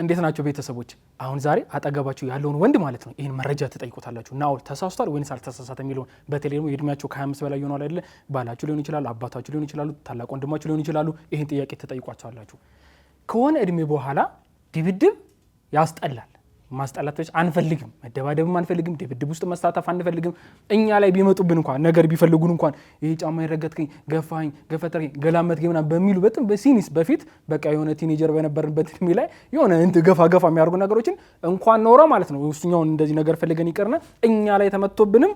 እንዴት ናቸው ቤተሰቦች? አሁን ዛሬ አጠገባችሁ ያለውን ወንድ ማለት ነው ይሄን መረጃ ተጠይቁታላችሁ። ናው ተሳስቷል ወይስ አልተሳሳተም የሚለው በተለይ ደግሞ የእድሜያቸው ከ25 በላይ ይሆናል አይደል? ባላችሁ ሊሆን ይችላል፣ አባታችሁ ሊሆን ይችላል፣ ታላቅ ወንድማችሁ ሊሆን ይችላል። ይሄን ጥያቄ ተጠይቋቸዋላችሁ። ከሆነ እድሜ በኋላ ድብድብ ያስጠላል። ማስጠላቶች አንፈልግም፣ መደባደብም አንፈልግም፣ ድብድብ ውስጥ መሳተፍ አንፈልግም። እኛ ላይ ቢመጡብን እንኳን ነገር ቢፈልጉን እንኳን ይሄ ጫማ ይረገጥከኝ፣ ገፋኝ፣ ገፈተርከኝ፣ ገላመጥከኝ ምናምን በሚሉ በጣም በሲኒስ በፊት በቃ የሆነ ቲኔጀር በነበርንበት እድሜ ላይ የሆነ ገፋ የሚያደርጉ ነገሮችን እንኳን ኖሮ ማለት ነው ውስጥኛውን እንደዚህ ነገር ፈልገን ይቀርና እኛ ላይ ተመቶብንም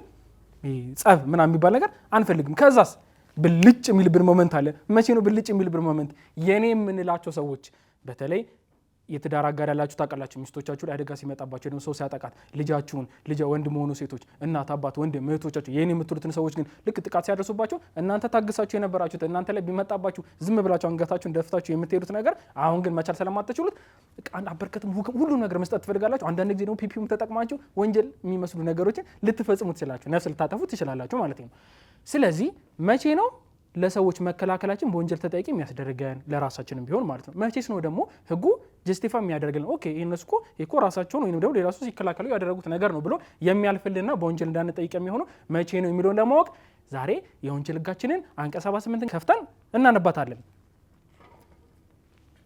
ጸብ ምናምን የሚባል ነገር አንፈልግም። ከዛስ ብልጭ የሚልብን ሞመንት አለ። መቼ ነው ብልጭ የሚልብን ሞመንት? የኔ የምንላቸው ሰዎች በተለይ የትዳር አጋር ያላችሁ ታውቃላችሁ። ሚስቶቻችሁ ላይ አደጋ ሲመጣባችሁ ደግሞ ሰው ሲያጠቃት ልጃችሁን ወንድ መሆኑ ሴቶች እናት አባት ወንድም እህቶቻችሁ የኔ የምትሉትን ሰዎች ግን ልክ ጥቃት ሲያደርሱባችሁ እናንተ ታግሳችሁ የነበራችሁት እናንተ ላይ ቢመጣባችሁ ዝም ብላችሁ አንገታችሁን ደፍታችሁ የምትሄዱት ነገር አሁን ግን መቻል ስለማትችሉት አበርከትም ሁሉ ነገር መስጠት ትፈልጋላችሁ። አንዳንድ ጊዜ ደግሞ ፒፒም ተጠቅማችሁ ወንጀል የሚመስሉ ነገሮችን ልትፈጽሙ ትችላላችሁ፣ ነፍስ ልታጠፉ ትችላላችሁ ማለት ነው። ስለዚህ መቼ ነው ለሰዎች መከላከላችን በወንጀል ተጠያቂ የሚያስደርገን? ለራሳችንም ቢሆን ማለት ነው። መቼስ ነው ደግሞ ህጉ ጀስቲፋይ የሚያደርግልን? ኦኬ እነሱ እኮ ራሳቸውን ወይም ደግሞ ሌላ ሰው ሲከላከሉ ያደረጉት ነገር ነው ብሎ የሚያልፍልና በወንጀል እንዳንጠይቅ የሚሆነው መቼ ነው የሚለውን ለማወቅ ዛሬ የወንጀል ህጋችንን አንቀጽ 78ን ከፍተን እናነባታለን።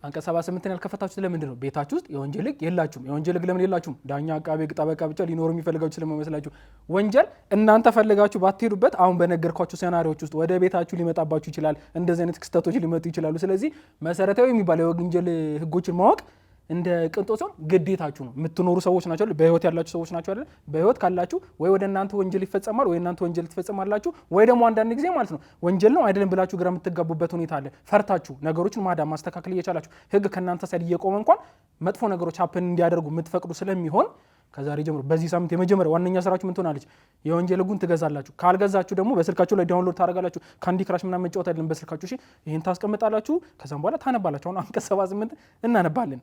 አንቀጽ 78ን ያልከፈታችሁ ስለምንድን ነው? ቤታችሁ ውስጥ የወንጀል ህግ የላችሁም። የወንጀል ህግ ለምን የላችሁም? ዳኛ፣ አቃቤ ህግ፣ ጠበቃ ብቻ ሊኖሩ የሚፈልጋችሁ ስለማይመስላችሁ ወንጀል እናንተ ፈልጋችሁ ባትሄዱበት አሁን በነገርኳችሁ ሴናሪዎች ውስጥ ወደ ቤታችሁ ሊመጣባችሁ ይችላል። እንደዚህ አይነት ክስተቶች ሊመጡ ይችላሉ። ስለዚህ መሰረታዊ የሚባለው የወንጀል ህጎችን ማወቅ እንደ ቅንጦት ሲሆን ግዴታችሁ ነው። የምትኖሩ ሰዎች ናቸው አይደል? በህይወት ያላችሁ ሰዎች ናቸው አይደል? በህይወት ካላችሁ ወይ ወደ እናንተ ወንጀል ይፈጸማል ወይ እናንተ ወንጀል ትፈጸማላችሁ፣ ወይ ደግሞ አንዳንድ ጊዜ ማለት ነው ወንጀል ነው አይደለም ብላችሁ ግራ የምትጋቡበት ሁኔታ አለ። ፈርታችሁ ነገሮችን ማዳም ማስተካከል እየቻላችሁ ህግ ከእናንተ ሳይድ እየቆመ እንኳን መጥፎ ነገሮች ሀፕን እንዲያደርጉ የምትፈቅዱ ስለሚሆን ከዛሬ ጀምሮ በዚህ ሳምንት የመጀመሪያ ዋነኛ ስራችሁ ምን ትሆናለች? የወንጀል ህጉን ትገዛላችሁ። ካልገዛችሁ ደግሞ በስልካችሁ ላይ ዳውንሎድ ታደርጋላችሁ። ካንዲ ክራሽ ምናምን መጫወት አይደለም በስልካችሁ። እሺ ይሄን ታስቀምጣላችሁ። ከዛም በኋላ ታነባላችሁ። አሁን አንቀጽ 78 እናነባለን።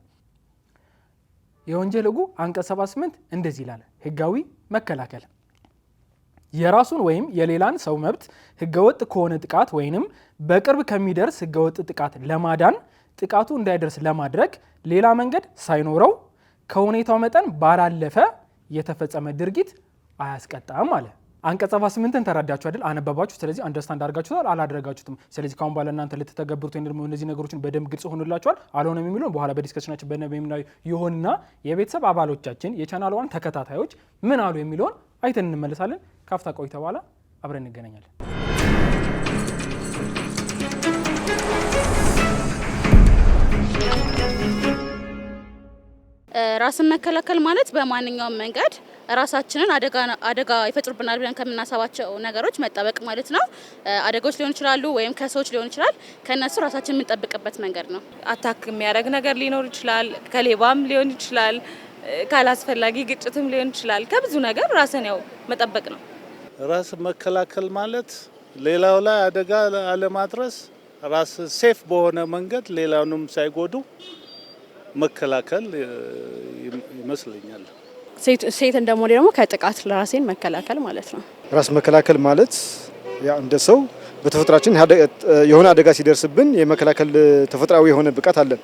የወንጀል ህጉ አንቀጽ 78 እንደዚህ ይላል። ህጋዊ መከላከል የራሱን ወይም የሌላን ሰው መብት ህገወጥ ከሆነ ጥቃት ወይንም በቅርብ ከሚደርስ ህገወጥ ጥቃት ለማዳን ጥቃቱ እንዳይደርስ ለማድረግ ሌላ መንገድ ሳይኖረው ከሁኔታው መጠን ባላለፈ የተፈጸመ ድርጊት አያስቀጣም አለ። አንቀጽ 78ን ተረዳችሁ አይደል? አነበባችሁ። ስለዚህ አንደርስታንድ አድርጋችሁታል። አላደረጋችሁትም። ስለዚህ ካሁን በኋላ እናንተ ልትተገብሩት ወይም ደግሞ እነዚህ ነገሮችን በደንብ ግልጽ ሆኖላችኋል። አልሆነም የሚለውን በኋላ በዲስከሽናችን በነብዩና ይሆንና የቤተሰብ አባሎቻችን የቻናሏን ተከታታዮች ምን አሉ የሚለውን አይተን እንመለሳለን። ካፍታ ቆይታ በኋላ አብረን እንገናኛለን። ራስን መከላከል ማለት በማንኛውም መንገድ ራሳችንን አደጋ ይፈጥሩብናል ብለን ከምናሰባቸው ነገሮች መጠበቅ ማለት ነው። አደጋዎች ሊሆን ይችላሉ ወይም ከሰዎች ሊሆን ይችላል። ከነሱ ራሳችንን የምንጠብቅበት መንገድ ነው። አታክ የሚያደርግ ነገር ሊኖር ይችላል። ከሌባም ሊሆን ይችላል። ካላስፈላጊ ግጭትም ሊሆን ይችላል። ከብዙ ነገር ራስን ያው መጠበቅ ነው። ራስ መከላከል ማለት ሌላው ላይ አደጋ አለማድረስ፣ ራስ ሴፍ በሆነ መንገድ ሌላውንም ሳይጎዱ መከላከል ይመስለኛል። ሴት እንደሞዴ ደግሞ ከጥቃት ለራሴን መከላከል ማለት ነው። ራስ መከላከል ማለት ያ እንደ ሰው በተፈጥሯችን የሆነ አደጋ ሲደርስብን የመከላከል ተፈጥሯዊ የሆነ ብቃት አለን።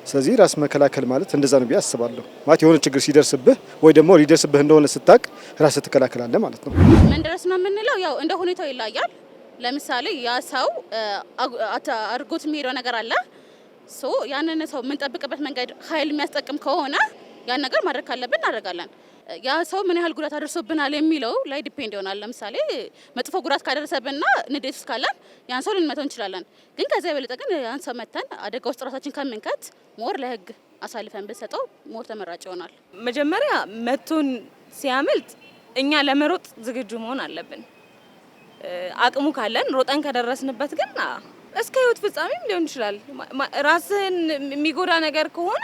ስለዚህ ራስ መከላከል ማለት እንደዛ ነው ብዬ አስባለሁ። ማለት የሆነ ችግር ሲደርስብህ ወይ ደግሞ ሊደርስብህ እንደሆነ ስታቅ ራስህ ትከላከላለህ ማለት ነው። ምን ድረስ ነው የምንለው? ያው እንደ ሁኔታው ይለያል። ለምሳሌ ያ ሰው አድርጎት የሚሄደው ነገር አለ። ያንን ሰው የምንጠብቅበት መንገድ ኃይል የሚያስጠቅም ከሆነ ያን ነገር ማድረግ ካለብን እናደርጋለን። ያ ሰው ምን ያህል ጉዳት አደረሰብናል የሚለው ላይ ዲፔንድ ይሆናል። ለምሳሌ መጥፎ ጉዳት ካደረሰብንና ንዴት ውስጥ ካለን ያን ሰው ልንመተው እንችላለን። ግን ከዚያ የበለጠ ግን ያን ሰው መተን አደጋ ውስጥ ራሳችን ከምንከት ሞር ለህግ አሳልፈን ብንሰጠው ሞር ተመራጭ ይሆናል። መጀመሪያ መቶን ሲያመልጥ እኛ ለመሮጥ ዝግጁ መሆን አለብን። አቅሙ ካለን ሮጠን ከደረስንበት ግን እስከ ህይወት ፍጻሜም ሊሆን ይችላል። ራስን የሚጎዳ ነገር ከሆነ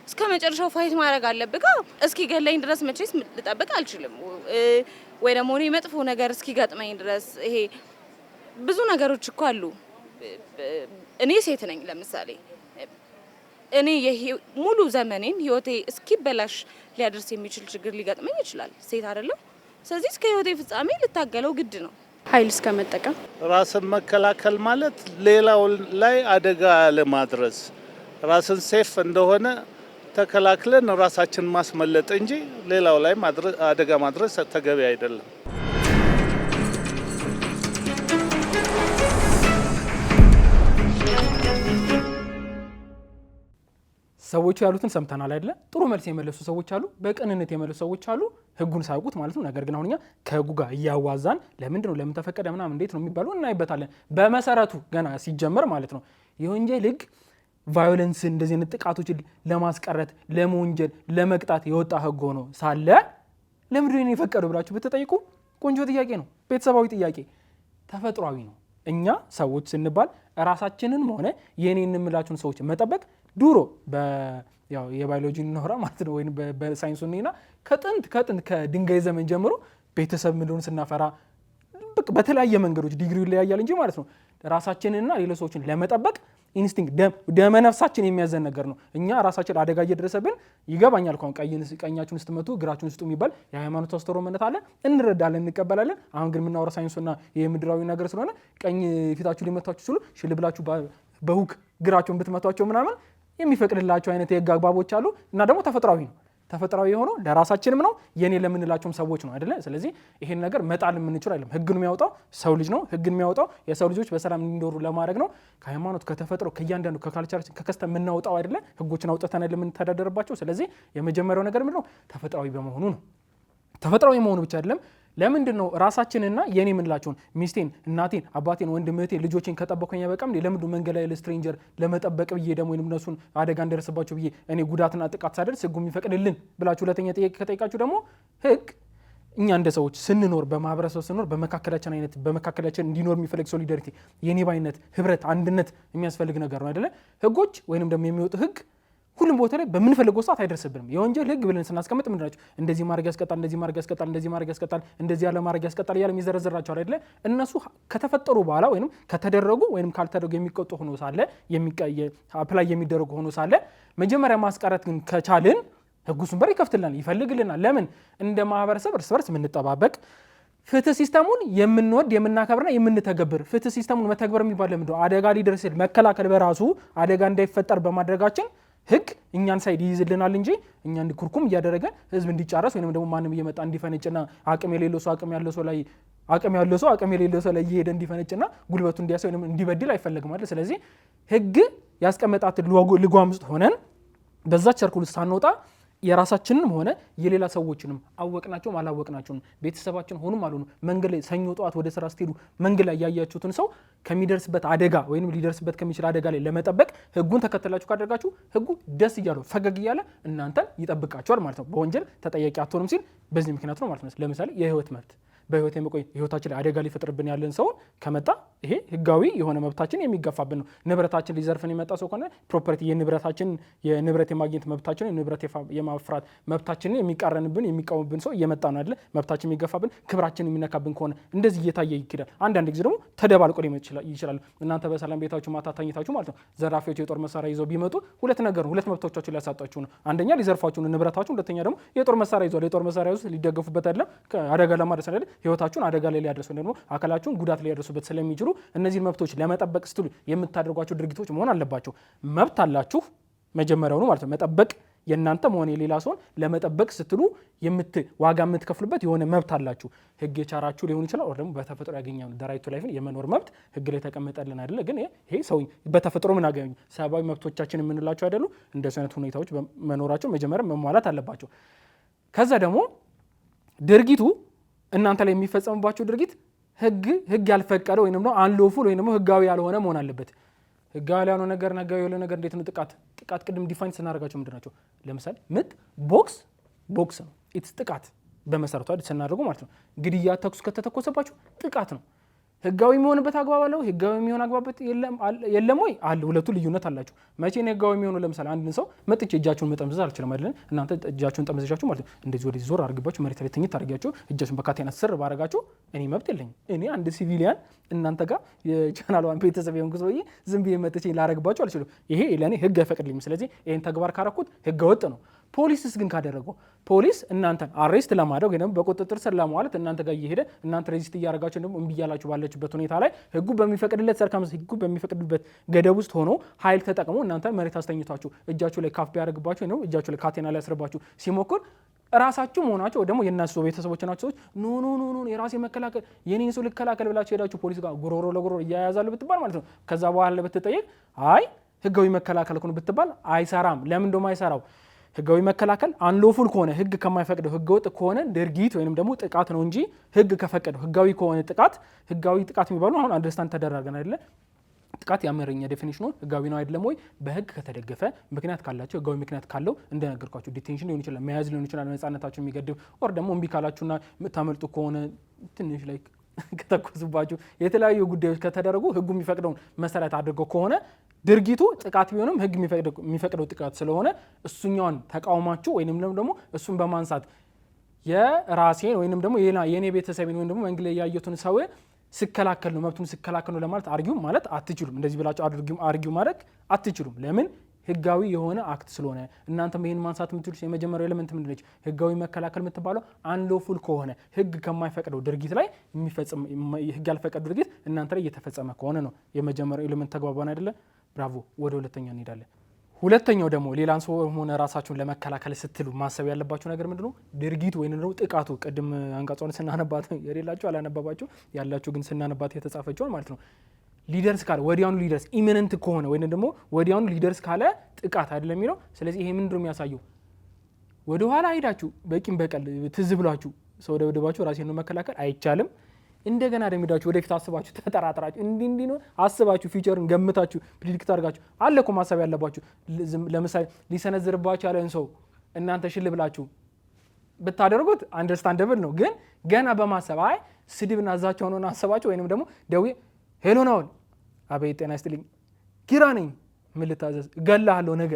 እስከ መጨረሻው ፋይት ማድረግ አለብህ። እስኪ ገለኝ ድረስ መቼስ ልጠብቅ አልችልም። ወይ ደግሞ እኔ መጥፎ ነገር እስኪ ገጥመኝ ድረስ ይሄ ብዙ ነገሮች እኮ አሉ። እኔ ሴት ነኝ ለምሳሌ እኔ ሙሉ ዘመኔን ህይወቴ እስኪበላሽ ሊያደርስ የሚችል ችግር ሊገጥመኝ ይችላል። ሴት አይደለም። ስለዚህ እስከ ህይወቴ ፍጻሜ ልታገለው ግድ ነው። ኃይል እስከመጠቀም ራስን መከላከል ማለት ሌላው ላይ አደጋ ለማድረስ ራስን ሴፍ እንደሆነ ተከላክለን ራሳችን ማስመለጥ እንጂ ሌላው ላይ አደጋ ማድረስ ተገቢ አይደለም። ሰዎቹ ያሉትን ሰምተናል አይደለ? ጥሩ መልስ የመለሱ ሰዎች አሉ፣ በቅንነት የመለሱ ሰዎች አሉ፣ ህጉን ሳያውቁት ማለት ነው። ነገር ግን አሁን እኛ ከህጉ ጋር እያዋዛን ለምንድን ነው ለምን ተፈቀደ ምናምን እንዴት ነው የሚባለው እናይበታለን። በመሰረቱ ገና ሲጀመር ማለት ነው የወንጀል ህግ ቫዮለንስ እንደዚህ አይነት ጥቃቶችን ለማስቀረት ለመወንጀል ለመቅጣት የወጣ ህግ ሆኖ ሳለ ለምንድን ነው የፈቀደው ብላችሁ ብትጠይቁ ቆንጆ ጥያቄ ነው። ቤተሰባዊ ጥያቄ ተፈጥሯዊ ነው። እኛ ሰዎች ስንባል ራሳችንን ሆነ የኔ እንምላችሁን ሰዎች መጠበቅ ድሮ ያው የባዮሎጂ እንኖራ ማለት ነው ወይም በሳይንሱ ነውና ከጥንት ከድንጋይ ዘመን ጀምሮ ቤተሰብ ምንድነው ስናፈራ በተለያየ መንገዶች ዲግሪው ይለያያል እንጂ ማለት ነው ራሳችንንና ሌሎች ሰዎችን ለመጠበቅ ኢንስቲንክት ደመ ነፍሳችን የሚያዘን ነገር ነው። እኛ ራሳችን አደጋ እየደረሰብን ይገባኛል። ቀኛችሁን ስትመቱ ግራችሁን ስጡ የሚባል የሃይማኖት አስተምህሮት አለ። እንረዳለን፣ እንቀበላለን። አሁን ግን የምናወራ ሳይንሱና የምድራዊ ነገር ስለሆነ ቀኝ ፊታችሁ ሊመታችሁ ሲሉ ሽልብላችሁ በሁክ ግራችሁን ብትመቷቸው ምናምን የሚፈቅድላቸው አይነት የህግ አግባቦች አሉ እና ደግሞ ተፈጥሯዊ ነው። ተፈጥሯዊ የሆነው ለራሳችንም ነው የኔ ለምንላቸውም ሰዎች ነው አይደለ? ስለዚህ ይሄን ነገር መጣል የምንችል አይደለም። ህግን የሚያወጣው ሰው ልጅ ነው። ህግን የሚያወጣው የሰው ልጆች በሰላም እንዲኖሩ ለማድረግ ነው። ከሃይማኖት ከተፈጥሮ ከእያንዳንዱ ከካልቸራችን ከከስተም የምናወጣው አይደለ? ህጎችን አውጥተን የምንተዳደርባቸው። ስለዚህ የመጀመሪያው ነገር ምንድነው? ተፈጥሯዊ በመሆኑ ነው። ተፈጥሯዊ መሆኑ ብቻ አይደለም። ለምንድን ነው ራሳችንና የኔ የምንላቸውን ሚስቴን፣ እናቴን፣ አባቴን፣ ወንድም እህቴን፣ ልጆቼን ከጠበቀኝ በቃም ለምንድነው መንገድ ላይ ለስትሬንጀር ለመጠበቅ ብዬ ደግሞ እነሱን አደጋ እንደርስባቸው ብዬ እኔ ጉዳትና ጥቃት ሳደርስ ህጉ የሚፈቅድልን ብላችሁ ሁለተኛ ጥያቄ ከጠይቃችሁ ደግሞ ህግ እኛ እንደ ሰዎች ስንኖር በማህበረሰብ ስንኖር በመካከላችን እንዲኖር የሚፈልግ ሶሊዳሪቲ፣ የኔ ባይነት፣ ህብረት፣ አንድነት የሚያስፈልግ ነገር ነው አይደለ? ህጎች ወይንም ደግሞ የሚወጡ ህግ ሁሉም ቦታ ላይ በምንፈልገው ሰዓት አይደርስብንም። የወንጀል ህግ ብለን ስናስቀምጥ ምንድናቸው? እንደዚህ ማድረግ ያስቀጣል፣ እንደዚህ ማድረግ ያስቀጣል፣ እንደዚህ ማድረግ ያስቀጣል፣ እንደዚህ ያለ ማድረግ ያስቀጣል እያለ የሚዘረዝራቸው አይደለ? እነሱ ከተፈጠሩ በኋላ ወይንም ከተደረጉ ወይንም ካልተደረጉ የሚቆጡ ሆኖ ሳለ አፕላይ የሚደረጉ ሆኖ ሳለ መጀመሪያ ማስቀረት ግን ከቻልን ህጉ እሱን በር ይከፍትልናል፣ ይፈልግልናል። ለምን? እንደ ማህበረሰብ እርስ በርስ የምንጠባበቅ ፍትህ ሲስተሙን የምንወድ የምናከብርና የምንተገብር ፍትህ ሲስተሙን መተግበር የሚባል ለምንድን ነው? አደጋ ሊደርስ መከላከል በራሱ አደጋ እንዳይፈጠር በማድረጋችን ህግ እኛን ሳይድ ይይዝልናል እንጂ እኛ እንዲኩርኩም እያደረገ ህዝብ እንዲጫረስ ወይንም ደግሞ ማንም እየመጣ እንዲፈነጭና አቅም የሌለው ሰው አቅም ያለው ሰው አቅም የሌለው ሰው ላይ እየሄደ እንዲፈነጭና ጉልበቱ እንዲያሳይ ወይንም እንዲበድል አይፈልግም አይደል? ስለዚህ ህግ ያስቀመጣት ልጓም ውስጥ ሆነን በዛች ሰርኩል ሳንወጣ የራሳችንንም ሆነ የሌላ ሰዎችንም አወቅናቸውም አላወቅናቸውም ቤተሰባችን ሆኑም አልሆኑ መንገድ ላይ ሰኞ ጠዋት ወደ ስራ ስትሄዱ መንገድ ላይ ያያችሁትን ሰው ከሚደርስበት አደጋ ወይንም ሊደርስበት ከሚችል አደጋ ላይ ለመጠበቅ ህጉን ተከተላችሁ ካደረጋችሁ ህጉ ደስ እያለው ፈገግ እያለ እናንተን ይጠብቃችኋል ማለት ነው። በወንጀል ተጠያቂ አትሆኑም ሲል በዚህ ምክንያት ነው ማለት ነው። ለምሳሌ የህይወት መብት በህይወት የመቆይ ህይወታችን ላይ አደጋ ሊፈጥርብን ያለን ሰው ከመጣ ይሄ ህጋዊ የሆነ መብታችን የሚገፋብን ነው። ንብረታችን ሊዘርፍን የመጣ ሰው ከሆነ ፕሮፐርቲ የንብረት የማግኘት መብታችን የንብረት የማፍራት መብታችንን የሚቃረንብን የሚቃወምብን ሰው እየመጣ ነው አይደለ? መብታችን የሚገፋብን ክብራችን የሚነካብን ከሆነ እንደዚህ እየታየ ይክዳል። አንዳንድ ጊዜ ደግሞ ተደባልቆ ይችላል። እናንተ በሰላም ቤታችሁ ማታ ተኝታችሁ ማለት ነው ዘራፊዎች የጦር መሳሪያ ይዘው ቢመጡ ሁለት መብቶቻችሁ ሊያሳጣችሁ ነው። አንደኛ ሊዘርፋችሁ ነው ንብረታችሁ፣ ሁለተኛ ደግሞ የጦር መሳሪያ ይዘው የጦር መሳሪያ ውስጥ ሊደገፉበት አይደለም አደጋ ለማድረስ አይደለ? ህይወታችሁን አደጋ ላይ ሊያደርሱ ደግሞ አካላችሁን ጉዳት ላይ ያደርሱበት ስለሚችሉ እነዚህን መብቶች ለመጠበቅ ስትሉ የምታደርጓቸው ድርጊቶች መሆን አለባቸው። መብት አላችሁ መጀመሪያውኑ ማለት ነው። መጠበቅ የእናንተ መሆን የሌላ ሰውን ለመጠበቅ ስትሉ ዋጋ የምትከፍሉበት የሆነ መብት አላችሁ። ህግ የቻራችሁ ሊሆን ይችላል ወይ ደግሞ በተፈጥሮ ያገኛሉ ዳራይቱ ላይፍን የመኖር መብት ህግ ላይ ተቀመጠልን አይደለ? ግን ይሄ ሰው በተፈጥሮ ምን አገኙ ሰብአዊ መብቶቻችን የምንላቸው አይደሉ? እንደዚህ አይነት ሁኔታዎች መኖራቸው መጀመሪያ መሟላት አለባቸው። ከዛ ደግሞ ድርጊቱ እናንተ ላይ የሚፈጸምባቸው ድርጊት ህግ ያልፈቀደ ወይንም ነው አንሎፉል ወይንም ህጋዊ ያልሆነ መሆን አለበት። ህጋዊ ያልሆነ ነገር ነገር እንዴት ነው? ጥቃት ቅድም ዲፋይን ስናደርጋቸው ምንድናቸው? ለምሳሌ ምት ቦክስ ነው። ኢትስ ጥቃት በመሰረቱ አይደል ስናደርጉ ማለት ነው። ግድያ ተኩስ ከተተኮሰባችሁ ጥቃት ነው። ህጋዊ የሚሆንበት አግባብ አለው። ህጋዊ የሚሆን አግባበት የለም ወይ? አለ። ሁለቱ ልዩነት አላቸው። መቼ ነው ህጋዊ የሚሆነው? ለምሳሌ አንድን ሰው መጥቼ እጃችሁን መጠምዘዝ አልችልም አይደል? እናንተ እጃችሁን ጠምዘዣችሁ ማለት ነው እንደዚህ ወደዚህ ዞር አድርግባችሁ መሬት ላይ ትኝት አድርጋችሁ እጃችሁን በካቴና ስር ባረጋችሁ እኔ መብት የለኝም። እኔ አንድ ሲቪሊያን እናንተ ጋር የቻናሏን ቤተሰብ የሆንኩ ሰውዬ ዝም ብዬ መጥቼ ላረግባችሁ አልችልም። ይሄ ለእኔ ህግ አይፈቅድልኝም። ስለዚህ ይህን ተግባር ካረኩት ህገ ወጥ ነው። ፖሊስስ ግን ካደረገው ፖሊስ እናንተን አሬስት ለማድረግ ወይም በቁጥጥር ስር ለማዋል እናንተ ጋር እየሄደ እናንተ ሬዚስት እያደረጋችሁ ደግሞ እምቢ እያላችሁ ባለችበት ሁኔታ ላይ ህጉ በሚፈቅድለት ሰርከምስ ህጉ በሚፈቅድበት ገደብ ውስጥ ሆኖ ኃይል ተጠቅሞ እናንተ መሬት አስተኝቷችሁ እጃችሁ ላይ ካፍ ቢያደርግባችሁ ወይ እጃችሁ ላይ ካቴና ላይ ያስረባችሁ ሲሞክር ራሳችሁ መሆናችሁ ወይ ደግሞ የነሱ ቤተሰቦች ናቸው ኖ ኖ ኖ ኖ የራሴ መከላከል የኔን ሰው ልከላከል ብላችሁ ሄዳችሁ ፖሊስ ጋር ጉሮሮ ለጉሮሮ እያያዛሉ ብትባል ማለት ነው። ከዛ በኋላ ብትጠየቅ አይ ህጋዊ መከላከል ነው ብትባል አይሰራም። ለምን እንደማ አይሰራው? ህጋዊ መከላከል አንሎፉል ከሆነ ህግ ከማይፈቅደው ህገወጥ ከሆነ ድርጊት ወይንም ደግሞ ጥቃት ነው እንጂ ህግ ከፈቀደው ህጋዊ ከሆነ ህጋዊ ጥቃት የሚባለው አሁን አንደርስታንድ ተደረገን አይደለ? ጥቃት የአማርኛ ዴፊኒሽኑ ህጋዊ ነው አይደለም ወይ? በህግ ከተደገፈ ምክንያት ካላችሁ ህጋዊ ምክንያት ካለው እንደነገርኳችሁ ዲቴንሽን ሊሆን ይችላል፣ መያዝ ሊሆን ይችላል፣ ነፃነታችሁን የሚገድብ ኦር ደግሞ እምቢ ካላችሁና የምታመልጡ ከሆነ ትንሽ ላይ ከተኮሱባችሁ የተለያዩ ጉዳዮች ከተደረጉ ህጉ የሚፈቅደውን መሰረት አድርገው ከሆነ ድርጊቱ ጥቃት ቢሆንም ህግ የሚፈቅደው ጥቃት ስለሆነ እሱኛውን ተቃውማችሁ ወይንም ደግሞ እሱን በማንሳት የራሴን ወይንም ደግሞ የኔ ቤተሰብን ወይንም ደግሞ መንገድ ላይ ያየሁትን ሰው ስከላከል ነው መብቱን ስከላከል ነው ለማለት አርጊው ማለት አትችሉም። እንደዚህ ብላችሁ አርጊው ማድረግ አትችሉም። ለምን? ህጋዊ የሆነ አክት ስለሆነ። እናንተም ይሄን ማንሳት የምትሉት የመጀመሪያው ኤሌመንት ምንድን ነች? ህጋዊ መከላከል የምትባለው አንሎፉል ከሆነ ህግ ከማይፈቅደው ድርጊት ላይ የሚፈጽም ህግ ያልፈቀደው ድርጊት እናንተ ላይ እየተፈጸመ ከሆነ ነው። የመጀመሪያው ኤሌመንት ተግባባን አይደለ? ብራቮ። ወደ ሁለተኛው እንሄዳለን። ሁለተኛው ደግሞ ሌላን ሰው ሆነ ራሳችሁን ለመከላከል ስትሉ ማሰብ ያለባችሁ ነገር ምንድነው? ድርጊቱ ወይንም ደግሞ ጥቃቱ ቅድም አንቀጾን ስናነባት የሌላችሁ አላነበባችሁ ያላችሁ ግን ስናነባት የተጻፈችው ማለት ነው። ሊደርስ ካለ ወዲያውኑ ሊደርስ ኢሚነንት ከሆነ ወይንም ደግሞ ወዲያውኑ ሊደርስ ካለ ጥቃት አይደለም የሚለው። ስለዚህ ይሄ ምንድነው የሚያሳየው? ወደ ኋላ ሄዳችሁ በቂም በቀል ትዝ ብላችሁ ሰው ደብድባችሁ ራሴን ነው መከላከል አይቻልም። እንደገና ደምዳችሁ ወደፊት አስባችሁ ተጠራጥራችሁ እንዲህ ነው አስባችሁ ፊውቸርን ገምታችሁ ፕሪዲክት አድርጋችሁ አለ እኮ ማሰብ ያለባችሁ። ለምሳሌ ሊሰነዝርባችሁ ያለን ሰው እናንተ ሽል ብላችሁ ብታደርጉት አንደርስታንደብል ነው። ግን ገና በማሰብ አይ ስድብና ዛቻው ነው አስባችሁ ወይንም ደግሞ ደውዬ ሄሎ ናውል አቤት ጤና ይስጥልኝ ኪራ ነኝ ምን ልታዘዝ እገላለሁ ነገ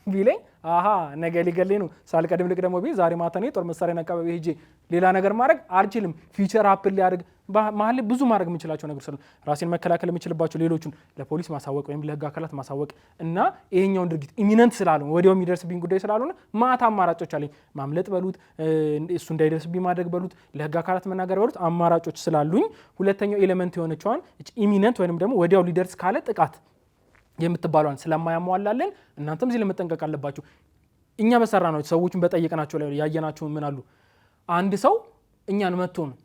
ቢለኝ አሃ ነገ ሊገለኝ ነው ሳልቀድም ልቅደሞ ቢ ዛሬ ማታ ነው ጦር መሳሪያ አካባቢ ሄጄ ሌላ ነገር ማድረግ አልችልም። ፊውቸር አፕል ሊያደርግ መሀል ብዙ ማድረግ የምንችላቸው ነገር ስለ ራሴን መከላከል የምችልባቸው ሌሎቹን ለፖሊስ ማሳወቅ ወይም ለህግ አካላት ማሳወቅ እና ይሄኛውን ድርጊት ኢሚነንት ስላልሆነ ወዲያው የሚደርስብኝ ጉዳይ ስላልሆነ ማታ አማራጮች አለኝ። ማምለጥ በሉት እሱ እንዳይደርስብኝ ማድረግ በሉት ለህግ አካላት መናገር በሉት አማራጮች ስላሉኝ ሁለተኛው ኤሌመንት የሆነችዋን ኢሚነንት ወይንም ደግሞ ወዲያው ሊደርስ ካለ ጥቃት የምትባሏን ስለማያሟላለን እናንተም እዚህ ለመጠንቀቅ አለባችሁ። እኛ በሰራ ነው ሰዎችን በጠየቅናቸው ላይ ያየናቸው ምን አሉ አንድ ሰው እኛን መጥቶ ነው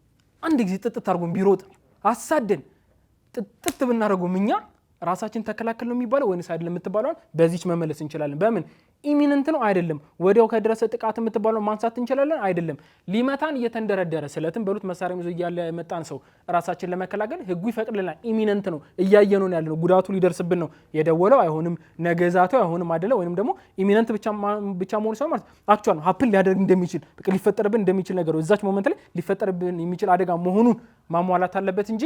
አንድ ጊዜ ጥጥት አድርጎን ቢሮጥ አሳደን ጥጥት ብናደርገው እኛ ራሳችን ተከላከል ነው የሚባለው ወይስ አይደለም የምትባለው በዚህች መመለስ እንችላለን። በምን ኢሚነንት ነው አይደለም ወዲያው ከደረሰ ጥቃት የምትባለው ማንሳት እንችላለን አይደለም። ሊመታን እየተንደረደረ ስለትን በሉት መሳሪያ ይዞ እያለ መጣን ሰው ራሳችን ለመከላከል ህጉ ይፈቅድልናል። ኢሚነንት ነው እያየነው ነው ያለነው ጉዳቱ ሊደርስብን ነው የደወለው አይሆንም ነገዛቱ አይሆንም አይደለ ወይንም ደግሞ ኢሚነንት ብቻ መሆኑ ሳይሆን ማለት አክቹዋሊ ነው ሀፕል ሊያደርግ እንደሚችል በቃ ሊፈጠርብን እንደሚችል ነገር እዛች ሞመንት ላይ ሊፈጠርብን የሚችል አደጋ መሆኑን ማሟላት አለበት እንጂ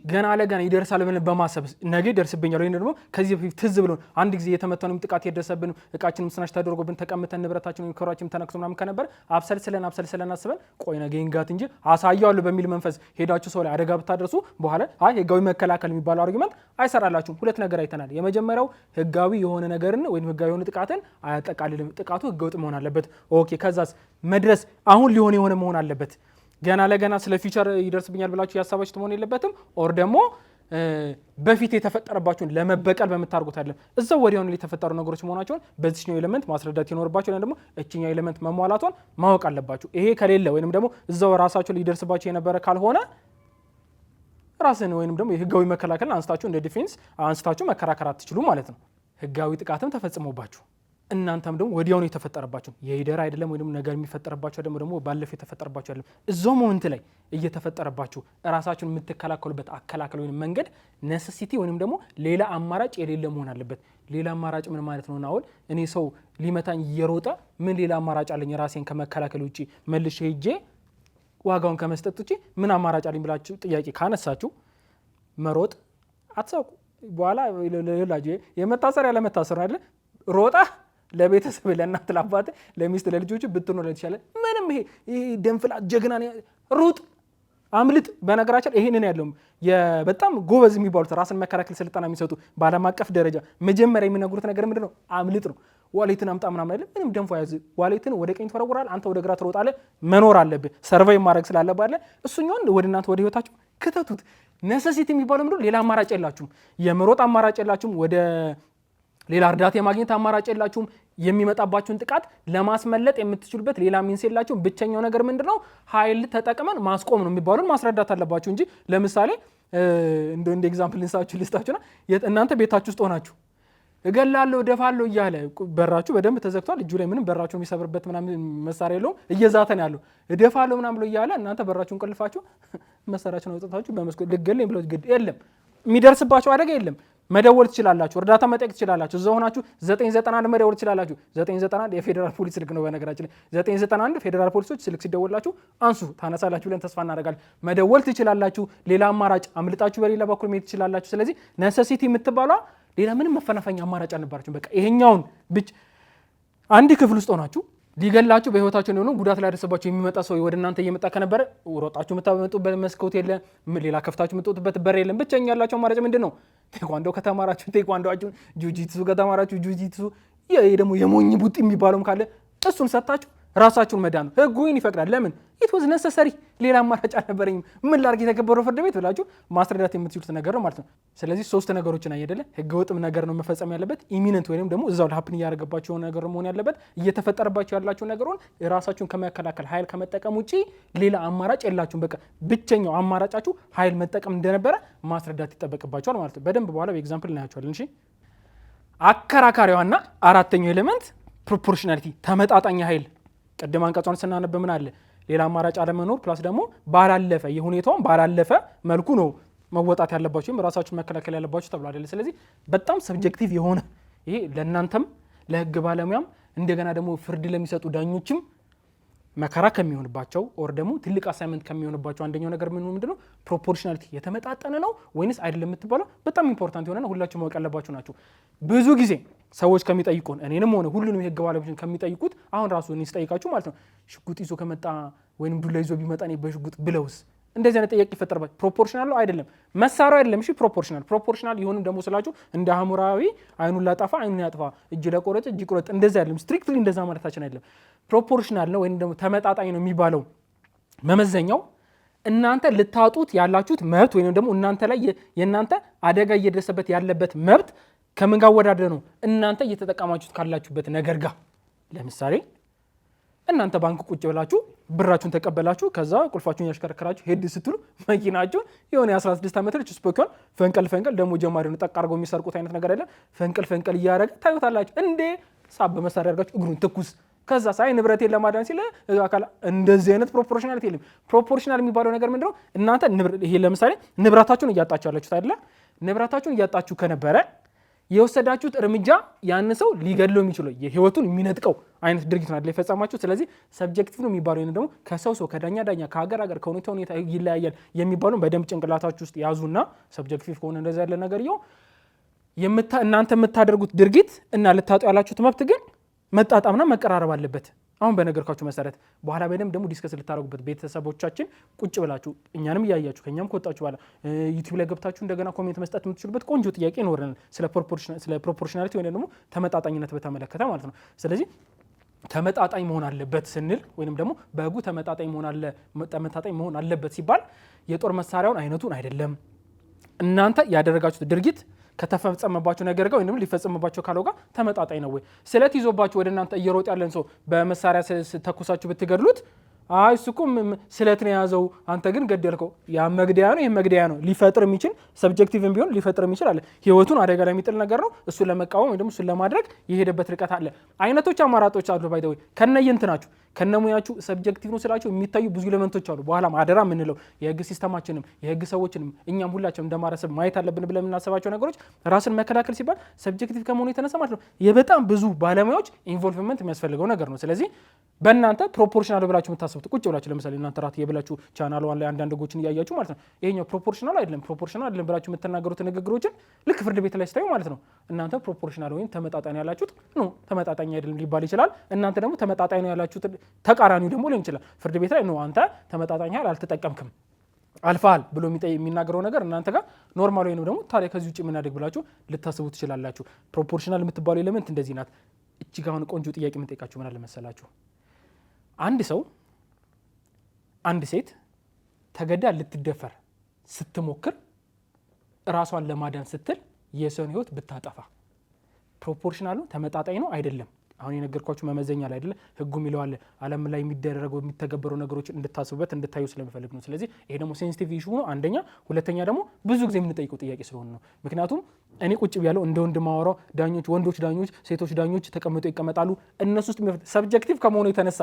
ገና ለገና ይደርሳል ብለን በማሰብ ነገ ይደርስብኛል ወይ ደግሞ ከዚህ በፊት ትዝ ብሎን አንድ ጊዜ የተመታነው ጥቃት የደረሰብን እቃችንም ስናሽ ተደርጎብን ተቀምጠን ንብረታችንን ከሯችንም ተነክቶ ምናምን ከነበር አብሰልስለን አስበን ቆይ ነገ ይንጋት እንጂ አሳያለሁ በሚል መንፈስ ሄዳችሁ ሰው ላይ አደጋ ብታደርሱ በኋላ አይ ህጋዊ መከላከል የሚባለው አርጊመንት አይሰራላችሁም። ሁለት ነገር አይተናል። የመጀመሪያው ህጋዊ የሆነ ነገርን ወይም ህጋዊ የሆነ ጥቃትን አያጠቃልልም። ጥቃቱ ህገወጥ መሆን አለበት። ኦኬ ከዛስ መድረስ አሁን ሊሆን የሆነ መሆን አለበት። ገና ለገና ስለ ፊውቸር ይደርስብኛል ብላችሁ ያሳባችሁት መሆን የለበትም። ኦር ደግሞ በፊት የተፈጠረባችሁን ለመበቀል በመታርጉት አይደለም እዛው ወዲያውኑ የተፈጠሩ ነገሮች መሆናቸውን በዚህኛው ኤሌመንት ማስረዳት ይኖርባችሁ ወይም ደግሞ እቺኛው ኤሌመንት መሟላቷን ማወቅ አለባችሁ። ይሄ ከሌለ ወይም ደግሞ እዛው ራሳችሁ ሊደርስባችሁ የነበረ ካልሆነ ራስን ወይም ደግሞ የህጋዊ መከላከልን አንስታችሁ እንደ ዲፌንስ አንስታችሁ መከራከር አትችሉ ማለት ነው። ህጋዊ ጥቃትም ተፈጽሞባችሁ እናንተም ደግሞ ወዲያውኑ የተፈጠረባችሁ የሂደር አይደለም ወይንም ነገር የሚፈጠረባችሁ ደግሞ ባለፈው የተፈጠረባችሁ አይደለም እዛው ሞመንት ላይ እየተፈጠረባችሁ ራሳችሁን የምትከላከሉበት አከላከል ወይንም መንገድ ኔሴሲቲ ወይንም ደግሞ ሌላ አማራጭ የሌለ መሆን አለበት። ሌላ አማራጭ ምን ማለት ነው? ናውል እኔ ሰው ሊመታኝ እየሮጠ ምን ሌላ አማራጭ አለኝ ራሴን ከመከላከል ውጪ መልሼ ሄጄ ዋጋውን ከመስጠት ውጪ ምን አማራጭ አለኝ ብላችሁ ጥያቄ ካነሳችሁ መሮጥ አትሳቁ። በኋላ ለላጅ የመታሰር ያለ መታሰር አይደለ ሮጣ ለቤተሰብ ለእናት ለአባት ለሚስት ለልጆች ብትኖር ለተሻለ ምንም ይሄ ደንፍላት ጀግና ሩጥ አምልጥ። በነገራችን ይሄንን ያለው በጣም ጎበዝ የሚባሉት ራስን መከላከል ስልጠና የሚሰጡ በዓለም አቀፍ ደረጃ መጀመሪያ የሚነግሩት ነገር ምንድነው? አምልጥ ነው። ዋሌትን አምጣ ምናምን አይደለም። ምንም ደንፎ ያዝ ዋሌትን ወደ ቀኝ ተወረውራል፣ አንተ ወደ ግራ ትሮጣለህ። መኖር አለብህ ሰርቫይቭ ማድረግ ስላለብህ አይደል? እሱኛውን ወደ እናንተ ወደ ህይወታችሁ ከተቱት። ነሰሲቲ የሚባለው ምንድነው? ሌላ አማራጭ የላችሁም። የመሮጥ አማራጭ የላችሁም። ወደ ሌላ እርዳታ የማግኘት አማራጭ የላችሁም። የሚመጣባችሁን ጥቃት ለማስመለጥ የምትችሉበት ሌላ ሚንስ የላችሁም። ብቸኛው ነገር ምንድነው? ኃይል ተጠቅመን ማስቆም ነው የሚባለውን ማስረዳት አለባችሁ እንጂ ለምሳሌ እንደ ኤግዛምፕል ልስጣችሁና እናንተ ቤታችሁ ውስጥ ሆናችሁ እገላለሁ ደፋለሁ እያለ በራችሁ በደንብ ተዘግቷል። እጁ ላይ ምንም በራችሁ የሚሰብርበት ምናምን መሳሪያ የለውም። እየዛተን ያለው እደፋለሁ ምናምን ብሎ እያለ እናንተ በራችሁን ቆልፋችሁ መሳሪያችሁን አውጥታችሁ በመስኮት ልገለኝ ብሎ ግድ የለም። የሚደርስባችሁ አደጋ የለም። መደወል ትችላላችሁ። እርዳታ መጠየቅ ትችላላችሁ። እዛው ሆናችሁ 991 መደወል ትችላላችሁ። 991 የፌዴራል ፖሊስ ስልክ ነው። በነገራችን ላይ 991 ፌዴራል ፖሊሶች ስልክ ሲደወላችሁ አንሱ ታነሳላችሁ ብለን ተስፋ እናደርጋለን። መደወል ትችላላችሁ። ሌላ አማራጭ አምልጣችሁ በሌላ በኩል መሄድ ትችላላችሁ። ስለዚህ ነሰሲቲ የምትባሏ ሌላ ምንም መፈናፈኛ አማራጭ አልነበራችሁ። በቃ ይሄኛውን ብቻ አንድ ክፍል ውስጥ ሆናችሁ ሊገላችሁ በህይወታችሁ ነው ጉዳት ላይ ያደረሰባችሁ የሚመጣ ሰው ወደ እናንተ እየመጣ ከነበረ ሮጣችሁ የምታመጡበት መስኮት የለ፣ ሌላ ከፍታችሁ የምትወጡበት በር የለም። ብቻኛ ያላችሁ አማራጭ ምንድን ነው? ቴኳንዶ ከተማራችሁ ቴኳንዶአችሁ፣ ጁጂትሱ ከተማራችሁ ጁጂትሱ፣ ይሄ ደግሞ የሞኝ ቡጥ የሚባለውም ካለ እሱን ሰጣችሁ ራሳችሁን መዳን ነው። ህጉ ይህን ይፈቅዳል። ለምን ኢት ዋዝ ነሰሰሪ፣ ሌላ አማራጭ አልነበረኝም። ምን ላድርግ የተከበረው ፍርድ ቤት ብላችሁ ማስረዳት የምትችሉት ነገር ነው ማለት ነው። ስለዚህ 3 ነገሮችን አይደለ? ህገወጥም ነገር ነው መፈጸም ያለበት፣ ኢሚነንት ወይም ደግሞ እዛው ሀፕን እያደረገባችሁ የሆነ ነገር መሆን ያለበት። እየተፈጠረባችሁ ያላችሁ ነገሩን ራሳችሁን ከመከላከል ኃይል ከመጠቀም ውጪ ሌላ አማራጭ የላችሁም። በቃ ብቸኛው አማራጫችሁ ኃይል መጠቀም እንደነበረ ማስረዳት ይጠበቅባችኋል ማለት ነው። በደንብ በኋላ በኤግዛምፕል እናያቸዋለን። እሺ፣ አከራካሪዋና አራተኛው ኤሌመንት ፕሮፖርሽናሊቲ፣ ተመጣጣኝ ኃይል። ቀደም አንቀጿን ስናነብ ምን አለ? ሌላ አማራጭ አለመኖር ፕላስ ደግሞ ባላለፈ የሁኔታውን ባላለፈ መልኩ ነው መወጣት ያለባችሁ ወይም ራሳችሁን መከላከል ያለባችሁ ተብሎ አይደለ? ስለዚህ በጣም ሰብጀክቲቭ የሆነ ይሄ ለእናንተም ለህግ ባለሙያም እንደገና ደግሞ ፍርድ ለሚሰጡ ዳኞችም መከራ ከሚሆንባቸው ኦር ደግሞ ትልቅ አሳይመንት ከሚሆንባቸው አንደኛው ነገር ምንድነው? ፕሮፖርሽናሊቲ የተመጣጠነ ነው ወይንስ አይደለም የምትባለው በጣም ኢምፖርታንት የሆነ ነው። ሁላችሁ ማወቅ ያለባችሁ ናቸው። ብዙ ጊዜ ሰዎች ከሚጠይቁን እኔንም ሆነ ሁሉንም የህግ ባለሙያዎችን ከሚጠይቁት አሁን ራሱ እኔ ስጠይቃችሁ ማለት ነው ሽጉጥ ይዞ ከመጣ ወይም ዱላ ይዞ ቢመጣ እኔ በሽጉጥ ብለውስ እንደዚህ አይነት ጥያቄ ይፈጠርባል። ፕሮፖርሽናል ነው አይደለም? መሳሪያው አይደለም። እሺ ፕሮፖርሽናል ይሁንም ደግሞ ስላችሁ እንደ አህሙራዊ አይኑን ላጣፋ አይኑን ያጥፋ፣ እጅ ለቆረጥ እጅ ቁረጥ እንደዚህ አይደለም። ስትሪክትሊ እንደዛ ማለታችን አይደለም። ፕሮፖርሽናል ነው ወይም ደግሞ ተመጣጣኝ ነው የሚባለው መመዘኛው እናንተ ልታጡት ያላችሁት መብት ወይም ደግሞ እናንተ ላይ የእናንተ አደጋ እየደረሰበት ያለበት መብት ከምን ጋር ወዳደ ነው? እናንተ እየተጠቀማችሁት ካላችሁበት ነገር ጋር። ለምሳሌ እናንተ ባንክ ቁጭ ብላችሁ ብራችሁን ተቀበላችሁ፣ ከዛ ቁልፋችሁን ያሽከረከራችሁ ሄድ ስትሉ መኪናችሁ የሆነ የ16 ዓመት ልጅ ስፖኪውን ፈንቀል ደግሞ ጀማሪ ነው ጠቅ አድርገው የሚሰርቁት አይነት ነገር አይደለም። ፈንቀል እያደረገ ታዩታላችሁ። እንዴ ሳብ በመሳሪያ አድርጋችሁ እግሩን ትኩስ፣ ከዛ ሳይ ንብረቴን ለማዳን ሲል አካል እንደዚህ አይነት ፕሮፖርሽናሊቲ የለም። ፕሮፖርሽናል የሚባለው ነገር ምንድነው? እናንተ ይሄ ለምሳሌ ንብረታችሁን እያጣችሁ ያላችሁት አይደለ? ንብረታችሁን እያጣችሁ ከነበረ የወሰዳችሁት እርምጃ ያን ሰው ሊገድለው የሚችለው የህይወቱን የሚነጥቀው አይነት ድርጊት ነው አይደል የፈጸማችሁት። ስለዚህ ሰብጀክቲቭ ነው የሚባለው ወይም ደግሞ ከሰው ከዳኛ ከሀገር ከሁኔታ ይለያያል የሚባለው በደንብ ጭንቅላታችሁ ውስጥ ያዙና ሰብጀክቲቭ ከሆነ እንደዛ ያለ ነገር እናንተ የምታደርጉት ድርጊት እና ልታጡ ያላችሁት መብት ግን መጣጣምና መቀራረብ አለበት። አሁን በነገርኳችሁ መሰረት በኋላ በደንብ ደግሞ ዲስከስ ልታደርጉበት ቤተሰቦቻችን ቁጭ ብላችሁ እኛንም እያያችሁ ከኛም ከወጣችሁ በኋላ ዩቲዩብ ላይ ገብታችሁ እንደገና ኮሜንት መስጠት የምትችሉበት ቆንጆ ጥያቄ ይኖረናል ስለ ፕሮፖርሽናሊቲ ወይም ደግሞ ተመጣጣኝነት በተመለከተ ማለት ነው። ስለዚህ ተመጣጣኝ መሆን አለበት ስንል ወይም ደግሞ በህጉ ተመጣጣኝ መሆን አለበት ሲባል የጦር መሳሪያውን አይነቱን አይደለም፣ እናንተ ያደረጋችሁት ድርጊት ከተፈጸመባችሁ ነገር ጋር ወይንም ሊፈጸምባችሁ ካለው ጋር ተመጣጣኝ ነው ወይ? ስለት ይዞባችሁ ወደ እናንተ እየሮጥ ያለን ሰው በመሳሪያ ተኩሳችሁ ብትገድሉት አይ እሱ እኮ ስለት ነው የያዘው አንተ ግን ገደልከው፣ ያ መግደያ ነው ይሄ መግደያ ነው ሊፈጥር የሚችል ሰብጀክቲቭም ቢሆን ሊፈጥር የሚችል አለ። ህይወቱን አደጋ ላይ የሚጥል ነገር ነው። እሱ ለመቃወም ወይ ደግሞ እሱ ለማድረግ የሄደበት ርቀት አለ። አይነቶች አማራጮች አሉ። ባይተው ከነየንትናችሁ ከነሙያችሁ ሰብጀክቲቭ ነው ስላችሁ የሚታዩ ብዙ ኤሌመንቶች አሉ። በኋላም አደራ የምንለው የህግ ሲስተማችንም የህግ ሰዎችንም እኛም ሁላችንም እንደማረሰብ ማየት አለብን ብለን የምናስባቸው ነገሮች ራስን መከላከል ሲባል ሰብጀክቲቭ ከመሆኑ የተነሳ ማለት ነው የበጣም ብዙ ባለሙያዎች ኢንቮልቭመንት የሚያስፈልገው ነገር ነው። ስለዚህ በእናንተ ፕሮፖርሽናል ብላችሁ የምታስቡት ቁጭ ብላችሁ ለምሳሌ እናንተ ራት የብላችሁ ቻናል ላይ አንዳንድ ህጎችን እያያችሁ ማለት ነው ይሄኛው ፕሮፖርሽናል አይደለም ብላችሁ የምትናገሩት ንግግሮችን ልክ ፍርድ ቤት ላይ ስታዩ ማለት ነው እናንተ ፕሮፖርሽናል ወይም ተመጣጣኝ ያላችሁት ነው ተመጣጣኝ አይደለም ሊባል ይችላል። እናንተ ደግሞ ተመጣጣኝ ነው ያላችሁት ተቃራኒው ደግሞ ሊሆን ይችላል። ፍርድ ቤት ላይ ነው አንተ ተመጣጣኝ ኃይል አልተጠቀምክም አልፋል ብሎ የሚናገረው ነገር እናንተ ጋር ኖርማል ወይንም ደግሞ ታዲያ ከዚህ ውጭ ምን ያደርግ ብላችሁ ልታስቡ ትችላላችሁ። ፕሮፖርሽናል የምትባለው ኤሌመንት እንደዚህ ናት። እቺ ጋር ቆንጆ ጥያቄ ምን ጠይቃችሁ ምን አለ መሰላችሁ አንድ ሴት ተገዳ ልትደፈር ስትሞክር ራሷን ለማዳን ስትል የሰውን ህይወት ብታጠፋ ፕሮፖርሽናሉ ተመጣጣኝ ነው አይደለም? አሁን የነገርኳችሁ መመዘኛ ላይ አይደለ ህጉ የሚለው አለ ዓለም ላይ የሚደረገው የሚተገበሩ ነገሮችን እንድታስቡበት እንድታዩ ስለምፈልግ ነው። ስለዚህ ይሄ ደግሞ ሴንሲቲቭ ኢሹ ነው አንደኛ። ሁለተኛ ደግሞ ብዙ ጊዜ የምንጠይቀው ጥያቄ ስለሆነ ነው። ምክንያቱም እኔ ቁጭ ብያለሁ እንደ ወንድ ማወራው ዳኞች ወንዶች ዳኞች ሴቶች ዳኞች ተቀምጠው ይቀመጣሉ። እነሱ ውስጥ ሰብጀክቲቭ ከመሆኑ የተነሳ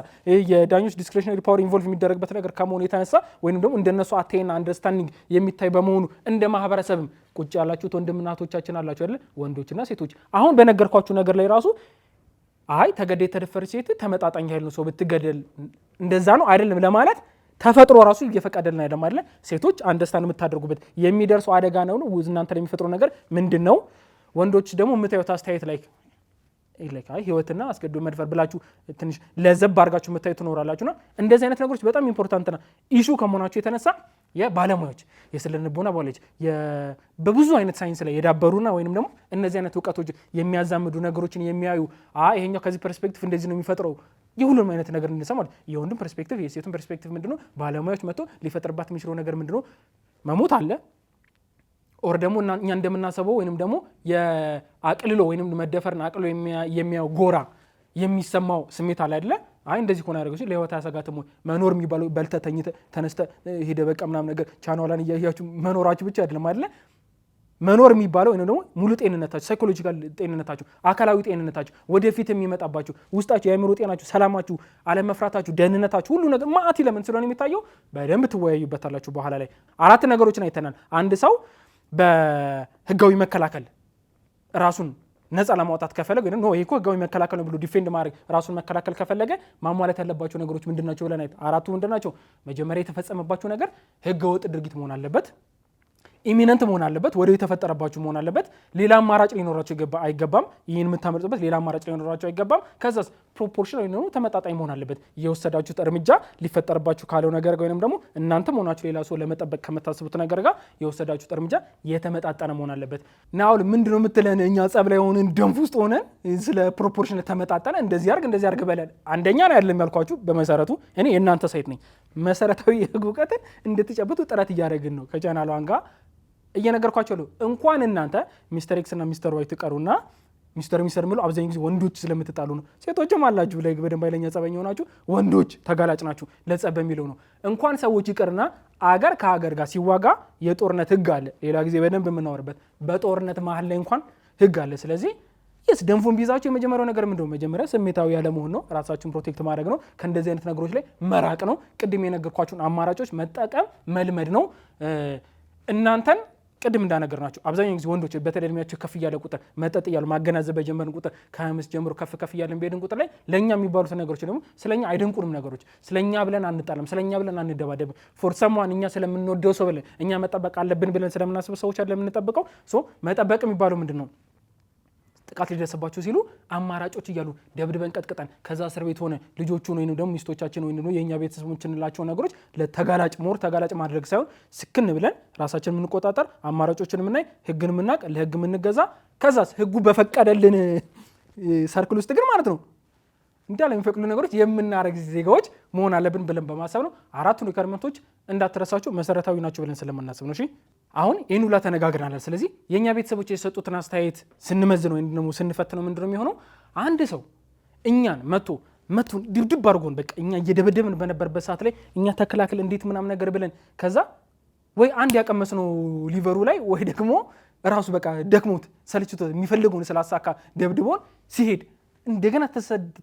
የዳኞች ዲስክሪሽነሪ ፓወር ኢንቮልቭ የሚደረግበት ነገር ከመሆኑ የተነሳ ወይንም ደግሞ እንደነሱ አቴና አንደርስታንዲንግ የሚታይ በመሆኑ እንደ ማህበረሰብም ቁጭ ያላችሁት ወንድምናቶቻችን አላችሁ አይደል ወንዶችና ሴቶች አሁን በነገርኳችሁ ነገር ላይ ራሱ አይ ተገደ የተደፈረች ሴት ተመጣጣኝ ኃይል ነው ሰው ብትገደል እንደዛ ነው አይደለም ለማለት ተፈጥሮ ራሱ እየፈቀደልን አይደለም አይደል? ሴቶች አንደርስታንድ የምታደርጉበት የሚደርሰው አደጋ ነው እናንተ ላይ የሚፈጥረው ነገር ምንድነው? ወንዶች ደግሞ የምታዩት አስተያየት ላይ አይ ህይወትና አስገድዶ መድፈር ብላችሁ ትንሽ ለዘብ አድርጋችሁ የምታዩት ትኖራላችሁና እንደዚህ አይነት ነገሮች በጣም ኢምፖርታንት ና ኢሹ ከመሆናቸው የተነሳ የባለሙያዎች የስለንቦና ባለሙያዎች በብዙ አይነት ሳይንስ ላይ የዳበሩና ወይንም ደግሞ እነዚህ አይነት እውቀቶች የሚያዛምዱ ነገሮችን የሚያዩ ይሄኛው ከዚህ ፐርስፔክቲቭ እንደዚህ ነው የሚፈጥረው የሁሉም አይነት ነገር እንሰማል። የወንድም ፐርስፔክቲቭ የሴቱን ፐርስፔክቲቭ ምንድነው ባለሙያዎች መጥቶ ሊፈጥርባት የሚችለው ነገር ምንድነው? መሞት አለ ኦር ደግሞ እኛ እንደምናስበው ወይንም ደግሞ የአቅልሎ ወይንም መደፈርን አቅሎ የሚያው ጎራ የሚሰማው ስሜት አለ አይደለ? አይ እንደዚህ ሆነ ያደረገች ለህይወት ያሰጋትም መኖር የሚባለው በልተተኝ ተነስተ ሄደ በቃ ምናምን ነገር ቻናላን እያያችሁ መኖራችሁ ብቻ አይደለም አይደለ? መኖር የሚባለው ወይንም ደግሞ ሙሉ ጤንነታችሁ ሳይኮሎጂካል ጤንነታችሁ አካላዊ ጤንነታችሁ ወደፊት የሚመጣባችሁ ውስጣችሁ የአእምሮ ጤናችሁ ሰላማችሁ አለመፍራታችሁ ደህንነታችሁ ሁሉ ነገር ማአት ለምን ስለሆነ የሚታየው በደንብ ትወያዩበታላችሁ በኋላ ላይ። አራት ነገሮችን አይተናል። አንድ ሰው በህጋዊ መከላከል ራሱን ነፃ ለማውጣት ከፈለገ ነው ይሄ እኮ ህጋዊ መከላከል ነው ብሎ ዲፌንድ ማድረግ ራሱን መከላከል ከፈለገ ማሟላት ያለባቸው ነገሮች ምንድናቸው ብለን አራቱ ምንድናቸው? መጀመሪያ የተፈጸመባቸው ነገር ህገወጥ ድርጊት መሆን አለበት፣ ኢሚነንት መሆን አለበት፣ ወዲያው የተፈጠረባችሁ መሆን አለበት፣ ሌላ አማራጭ ሊኖራቸው አይገባም፣ ይህን የምታመርጡበት ሌላ አማራጭ ሊኖራቸው አይገባም። ከዛስ ፕሮፖርሽናል ነው ተመጣጣኝ መሆን አለበት። የወሰዳችሁት እርምጃ ሊፈጠርባችሁ ካለው ነገር ጋር ወይንም ደግሞ እናንተ መሆናችሁ ሌላ ሰው ለመጠበቅ ከመታሰቡት ነገር ጋር የወሰዳችሁት እርምጃ የተመጣጠነ መሆን አለበት። ናው ምንድነው የምትለን? እኛ ጸብ ላይ ሆነን ደንፍ ውስጥ ሆነን ስለ ፕሮፖርሽን ተመጣጠነ እንደዚህ አድርግ በለን አንደኛ ነው ያለም ያልኳችሁ። በመሰረቱ እኔ የእናንተ ሳይት ነኝ። መሰረታዊ የህግ እውቀትን እንድትጨብጡ ጥረት እያደረግን ነው ከቻናሉ አንጋ እየነገርኳቸው ነው። እንኳን እናንተ ሚስተር ኤክስ እና ሚስተር ዋይ ትቀሩና ሚስተር የሚሉ አብዛኛው ጊዜ ወንዶች ስለምትጣሉ ነው። ሴቶችም አላችሁ ላይ በደንብ ኃይለኛ ጸበኛ ሆናችሁ ወንዶች ተጋላጭ ናችሁ ለጸብ በሚለው ነው። እንኳን ሰዎች ይቀርና አገር ከሀገር ጋር ሲዋጋ የጦርነት ህግ አለ። ሌላ ጊዜ በደንብ የምናወርበት በጦርነት መሀል ላይ እንኳን ህግ አለ። ስለዚህ ደንፉን ቢይዛችሁ የመጀመሪያው ነገር ምንድነው? መጀመሪያ ስሜታዊ ያለመሆን ነው። ራሳችሁን ፕሮቴክት ማድረግ ነው። ከእንደዚህ አይነት ነገሮች ላይ መራቅ ነው። ቅድም የነገርኳችሁን አማራጮች መጠቀም መልመድ ነው። እናንተን ቅድም እንዳነገርናችሁ አብዛኛው ጊዜ ወንዶች በተለይ እድሜያቸው ከፍ እያለ ቁጥር መጠጥ እያሉ ማገናዘብ በጀመርን ቁጥር ከ25 ጀምሮ ከፍ እያለን በሄድን ቁጥር ላይ ለኛ የሚባሉት ነገሮች ደግሞ ስለኛ አይደንቁንም። ነገሮች ስለኛ ብለን አንጣለም፣ ስለኛ ብለን አንደባደብም። ፎር ሰምዋን እኛ ስለምንወደው ሰው ብለን እኛ መጠበቅ አለብን ብለን ስለምናስብ ሰዎች አይደለም የምንጠብቀው። መጠበቅ የሚባለው ምንድነው? ጥቃት ሊደርስባቸው ሲሉ አማራጮች እያሉ ደብድበን ቀጥቅጠን ከዛ እስር ቤት ሆነ ልጆቹን ወይንም ደግሞ ሚስቶቻችን ወይንም የኛ ቤተሰቦች እንላቸው ነገሮች ተጋላጭ ማድረግ ሳይሆን ስክን ብለን ራሳችንን የምንቆጣጠር አማራጮችን የምናይ ህግን የምናቅ ለህግ የምንገዛ ከዛስ ህጉ በፈቀደልን ሰርክል ውስጥ ግን ማለት ነው እንዳለ የሚፈቅዱ ነገሮች የምናረግ ዜጋዎች መሆን አለብን ብለን በማሰብ ነው። አራቱን ሪኳየርመንቶች እንዳትረሳችሁ መሰረታዊ ናቸው ብለን ስለምናስብ ነው። እሺ አሁን ይህን ሁላ ተነጋግረናል። ስለዚህ የኛ ቤተሰቦች የሰጡትን አስተያየት ስንመዝነው ወይም ደግሞ ስንፈትነው ምንድነው የሚሆነው? አንድ ሰው እኛን መቶ ድብድብ አድርጎን በቃ እኛ እየደበደብን በነበርበት ሰዓት ላይ እኛ ተከላክል እንዴት ምናምን ነገር ብለን ከዛ ወይ አንድ ያቀመስነው ሊቨሩ ላይ ወይ ደግሞ ራሱ በቃ ደክሞት ሰልችቶት የሚፈልገውን ስላሳካ ደብድቦን ሲሄድ እንደገና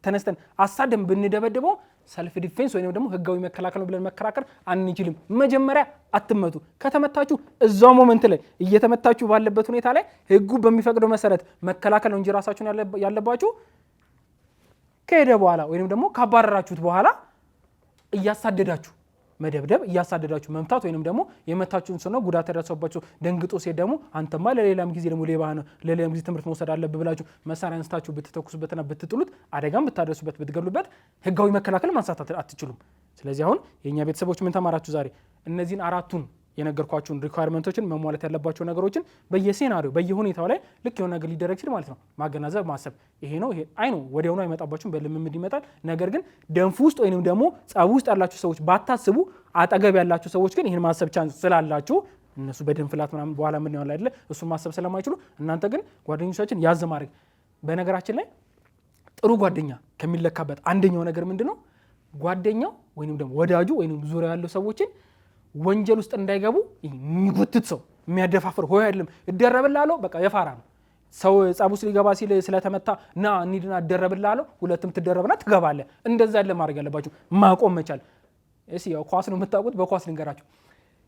ተነስተን አሳደም ብንደበደበው ሰልፍ ዲፌንስ ወይንም ደግሞ ህጋዊ መከላከል ነው ብለን መከራከር አንችልም። መጀመሪያ አትመቱ። ከተመታችሁ እዛው ሞመንት ላይ እየተመታችሁ ባለበት ሁኔታ ላይ ህጉ በሚፈቅደው መሰረት መከላከል ነው እንጂ ራሳችሁን ያለባችሁ ከሄደ በኋላ ወይንም ደግሞ ካባረራችሁት በኋላ እያሳደዳችሁ መደብደብ እያሳደዳችሁ መምታት ወይንም ደግሞ የመታችሁን ሰው ነው ጉዳት ያደረሰባችሁ ደንግጦ ሲሄድ ደግሞ አንተማ ለሌላም ጊዜ ደግሞ ሌባ ነው ለሌላም ጊዜ ትምህርት መውሰድ አለብህ ብላችሁ መሳሪያ አንስታችሁ ብትተኩሱበትና ብትጥሉት አደጋም ብታደርሱበት ብትገሉበት ህጋዊ መከላከል ማንሳት አትችሉም። ስለዚህ አሁን የኛ ቤተሰቦች ምን ተማራችሁ ዛሬ? እነዚህን አራቱን የነገርኳችሁን ሪኳየርመንቶችን መሟላት ያለባቸው ነገሮችን በየሴናሪዮ በየሁኔታው ላይ ልክ የሆነ ነገር ሊደረግ ሲል ማለት ነው ማገናዘብ ማሰብ ይሄ ነው ይሄ አይ ነው ወዲያውኑ አይመጣባችሁም በልምምድ ይመጣል ነገር ግን ደንፍ ውስጥ ወይንም ደግሞ ጸብ ውስጥ ያላችሁ ሰዎች ባታስቡ አጠገብ ያላችሁ ሰዎች ግን ይሄን ማሰብ ቻንስ ስላላችሁ እነሱ በደንፍላት ምናምን በኋላ ምን ይሆናል አይደለ እሱ ማሰብ ስለማይችሉ እናንተ ግን ጓደኞቻችን ያዝ ማድረግ በነገራችን ላይ ጥሩ ጓደኛ ከሚለካበት አንደኛው ነገር ምንድነው ጓደኛው ወይንም ደግሞ ወዳጁ ወይንም ዙሪያ ያለው ሰዎችን ወንጀል ውስጥ እንዳይገቡ የሚጎትት ሰው የሚያደፋፍር ሆይ አይደለም ይደረብላለው በቃ የፋራ ነው ሰው ጸብ ውስጥ ሊገባ ሲል ስለተመታ ና እንሂድና ይደረብላለው ሁለቱም ትደረብና ትገባለህ እንደዛ አይደለም ማድረግ ያለባችሁ ማቆም መቻል እሺ ያው ኳስ ነው የምታውቁት በኳስ ልንገራችሁ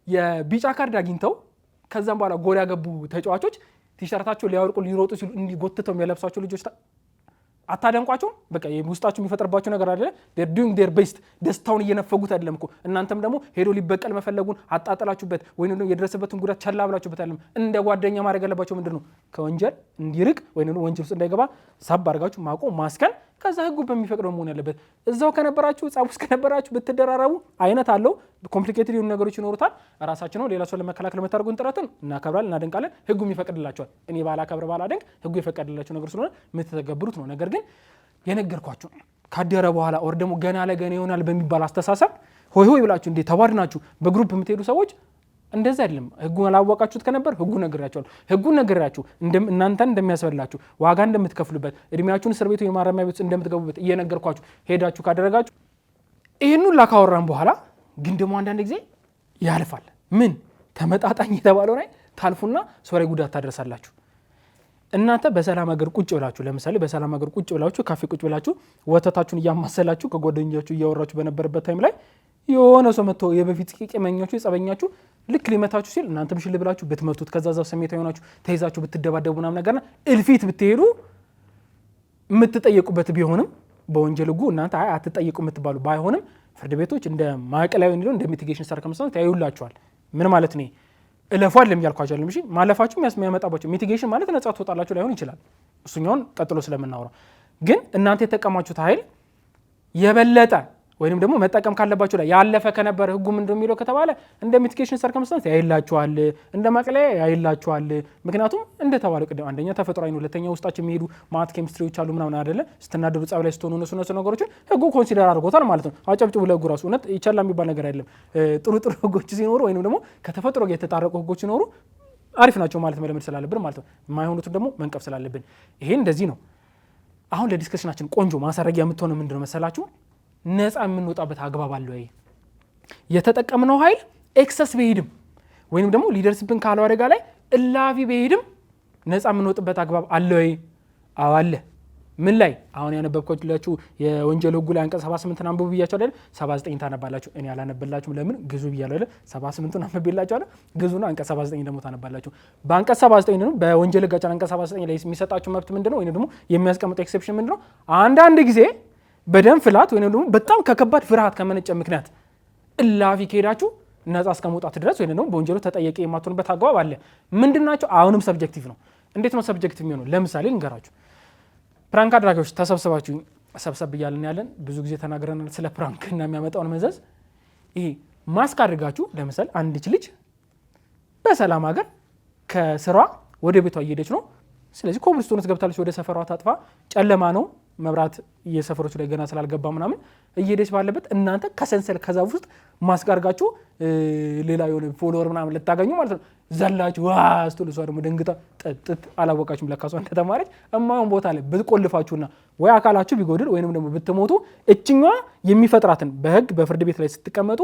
የቢጫ ካርድ አግኝተው ከዛም በኋላ ጎል ያገቡ ተጫዋቾች ቲሸርታቸው ሊያወርቁ ሊሮጡ ሲሉ እንዲጎትተው የሚያለብሳቸው ልጆች አታደንቋቸው በቃ ውስጣችሁ የሚፈጥርባቸው ነገር አይደለ they doing their best ደስታውን እየነፈጉት አይደለም እኮ እናንተም ደግሞ ሄዶ ሊበቀል መፈለጉን አጣጣላችሁበት ወይንም ደግሞ የደረሰበትን ጉዳት ቸላ ብላችሁበት አይደለም እንደ ጓደኛ ማድረግ ያለባቸው ምንድነው ከወንጀል እንዲርቅ ወይንም ወንጀል ውስጥ እንዳይገባ ሳብ አድርጋችሁ ማቆም ማስከል ከዛ ህጉ በሚፈቅደው መሆን ያለበት እዛው ከነበራችሁ ጻፍ ውስጥ ከነበራችሁ ብትደራረቡ አይነት አለው ኮምፕሊኬትድ የሆኑ ነገሮች ይኖሩታል ራሳችን ነው ሌላ ሰው ለመከላከል መታረጉን ጥረትን እናከብራለን እናደንቃለን ህጉ ይፈቅድላችኋል እኔ ባላከብር ባላደንቅ ህጉ ይፈቅድላችሁ ነገር ስለሆነ የምትተገብሩት ነው ነገር ግን የነገርኳችሁ ካደረ በኋላ ወር ደግሞ ገና ለገና ይሆናል በሚባል አስተሳሰብ ሆይ ሆይ ብላችሁ እንዴ ተባድናችሁ በግሩፕ የምትሄዱ ሰዎች እንደዛ አይደለም ህጉን አላወቃችሁት ከነበር ህጉን ነግራችኋል ህጉን ነግራችሁ እናንተን እንደሚያስበላችሁ ዋጋ እንደምትከፍሉበት እድሜያችሁን እስር ቤቱ የማረሚያ ቤት እንደምትገቡበት እየነገርኳችሁ ሄዳችሁ ካደረጋችሁ ይሄን ሁሉ ካወራን በኋላ ግን ደግሞ አንዳንድ ጊዜ ያልፋል ምን ተመጣጣኝ የተባለው ላይ ታልፉና ሶሪ ጉዳት ታደርሳላችሁ እናንተ በሰላም ሀገር ቁጭ ብላችሁ ለምሳሌ በሰላም ሀገር ቁጭ ብላችሁ ካፌ ቁጭ ብላችሁ ወተታችሁን እያማሰላችሁ ከጓደኞቻችሁ እያወራችሁ በነበረበት ታይም ላይ የሆነ ሰው መጥቶ የበፊት ቂመኛችሁ የጸበኛችሁ ልክ ሊመታችሁ ሲል እናንተም ሽል ብላችሁ ብትመቱት ከዛዛው ስሜታዊ ሆናችሁ ተይዛችሁ ብትደባደቡ ምናምን ነገርና እልፊት ብትሄዱ የምትጠየቁበት ቢሆንም በወንጀል ህጉ እናንተ አትጠየቁ የምትባሉ ባይሆንም ፍርድ ቤቶች እንደ ማዕከላዊ እንደ ሚቲጌሽን ሰርከምስታንስ ያዩላችኋል ምን ማለት ነው እለፉ አይደለም ያልኳችሁ አይደለም እሺ ማለፋችሁ የሚያመጣባችሁ ሚቲጌሽን ማለት ነፃ ትወጣላችሁ ላይሆን ይችላል እሱኛውን ቀጥሎ ስለምናወራ ግን እናንተ የተጠቀማችሁት ኃይል የበለጠ ወይንም ደግሞ መጠቀም ካለባችሁ ላይ ያለፈ ከነበር ህጉ ምን እንደሚለው ከተባለ እንደ ሚቲጌሽን ሰርከምስታንስ ያይላችኋል እንደ ማቅለያ ያይላችኋል ምክንያቱም እንደ ተባለው ቅድም አንደኛ ተፈጥሯዊ ነው ሁለተኛ ውስጣችን የሚሄዱ ማት ኬሚስትሪዎች አሉ ምናምን አይደለ ስትናደዱ ጻብ ላይ ስትሆኑ እነሱ ነገሮችን ህጉ ኮንሲደር አድርጎታል ማለት ነው አጨብጭቡ ለህጉ ራሱ እውነት ይቻላል የሚባል ነገር አይደለም ጥሩ ጥሩ ህጎች ሲኖሩ ወይንም ደግሞ ከተፈጥሮ ጋር የተጣረቁ ህጎች ሲኖሩ አሪፍ ናቸው ማለት መለመድ ስላለብን ማለት ነው የማይሆኑትን ደግሞ መንቀፍ ስላለብን ይሄ እንደዚህ ነው አሁን ለዲስከሽናችን ቆንጆ ማሳረጊያ የምትሆነው ምንድነው መሰላችሁ ነፃ የምንወጣበት አግባብ አለ ወይ የተጠቀምነው ኃይል ኤክሰስ በሄድም ወይንም ደግሞ ሊደርስብን ካለው አደጋ ላይ እላፊ በሄድም ነፃ የምንወጣበት አግባብ አለ ወይ አለ ምን ላይ አሁን ያነበብኳችሁ የወንጀል ህጉ ላይ አንቀጽ 78 አንብቡ ብያችሁ አይደል 79 ታነባላችሁ እኔ አላነበላችሁም ለምን ግዙ ብያለሁ አይደል 78 አንብቤላችሁ አይደል ግዙና አንቀጽ 79 ደግሞ ታነባላችሁ በአንቀጽ 79 ነው በወንጀል ህጋችን አንቀጽ 79 ላይ የሚሰጣችሁ መብት ምንድነው ወይንም ደግሞ የሚያስቀምጠው ኤክሰፕሽን ምንድነው አንዳንድ ጊዜ በደም ፍላት ወይንም ደግሞ በጣም ከከባድ ፍርሃት ከመነጨ ምክንያት እላፊ ከሄዳችሁ ነፃ እስከመውጣት ድረስ ወይንም ደግሞ በወንጀሉ ተጠያቂ የማትሆኑበት አግባብ አለ ምንድናቸው አሁንም ሰብጀክቲቭ ነው እንዴት ነው ሰብጀክቲቭ የሚሆነው ለምሳሌ እንገራችሁ ፕራንክ አድራጊዎች ተሰብስባችሁ ሰብሰብ ብያለን ያለን ብዙ ጊዜ ተናግረናል ስለ ፕራንክ እና የሚያመጣውን መዘዝ ይሄ ማስክ አድርጋችሁ ለምሳሌ አንዲች ልጅ በሰላም ሀገር ከስራ ወደ ቤቷ እየሄደች ነው ስለዚህ ኮብልስቶን ገብታለች ወደ ሰፈሯ ታጥፋ ጨለማ ነው መብራት የሰፈሮች ላይ ገና ስላልገባ ምናምን እየሄደች ባለበት እናንተ ከሰንሰል ከዛፍ ውስጥ ማስጋርጋችሁ ሌላ የሆነ ፎሎወር ምናምን ልታገኙ ማለት ነው ዘላችሁ ዋስቱ ልሷ ደግሞ ደንግጣ ጥጥ አላወቃችሁም ለካሷ እንደተማረች እማውን ቦታ ላይ ብትቆልፋችሁና ወይ አካላችሁ ቢጎድል ወይንም ደግሞ ብትሞቱ እችኛ የሚፈጥራትን በህግ በፍርድ ቤት ላይ ስትቀመጡ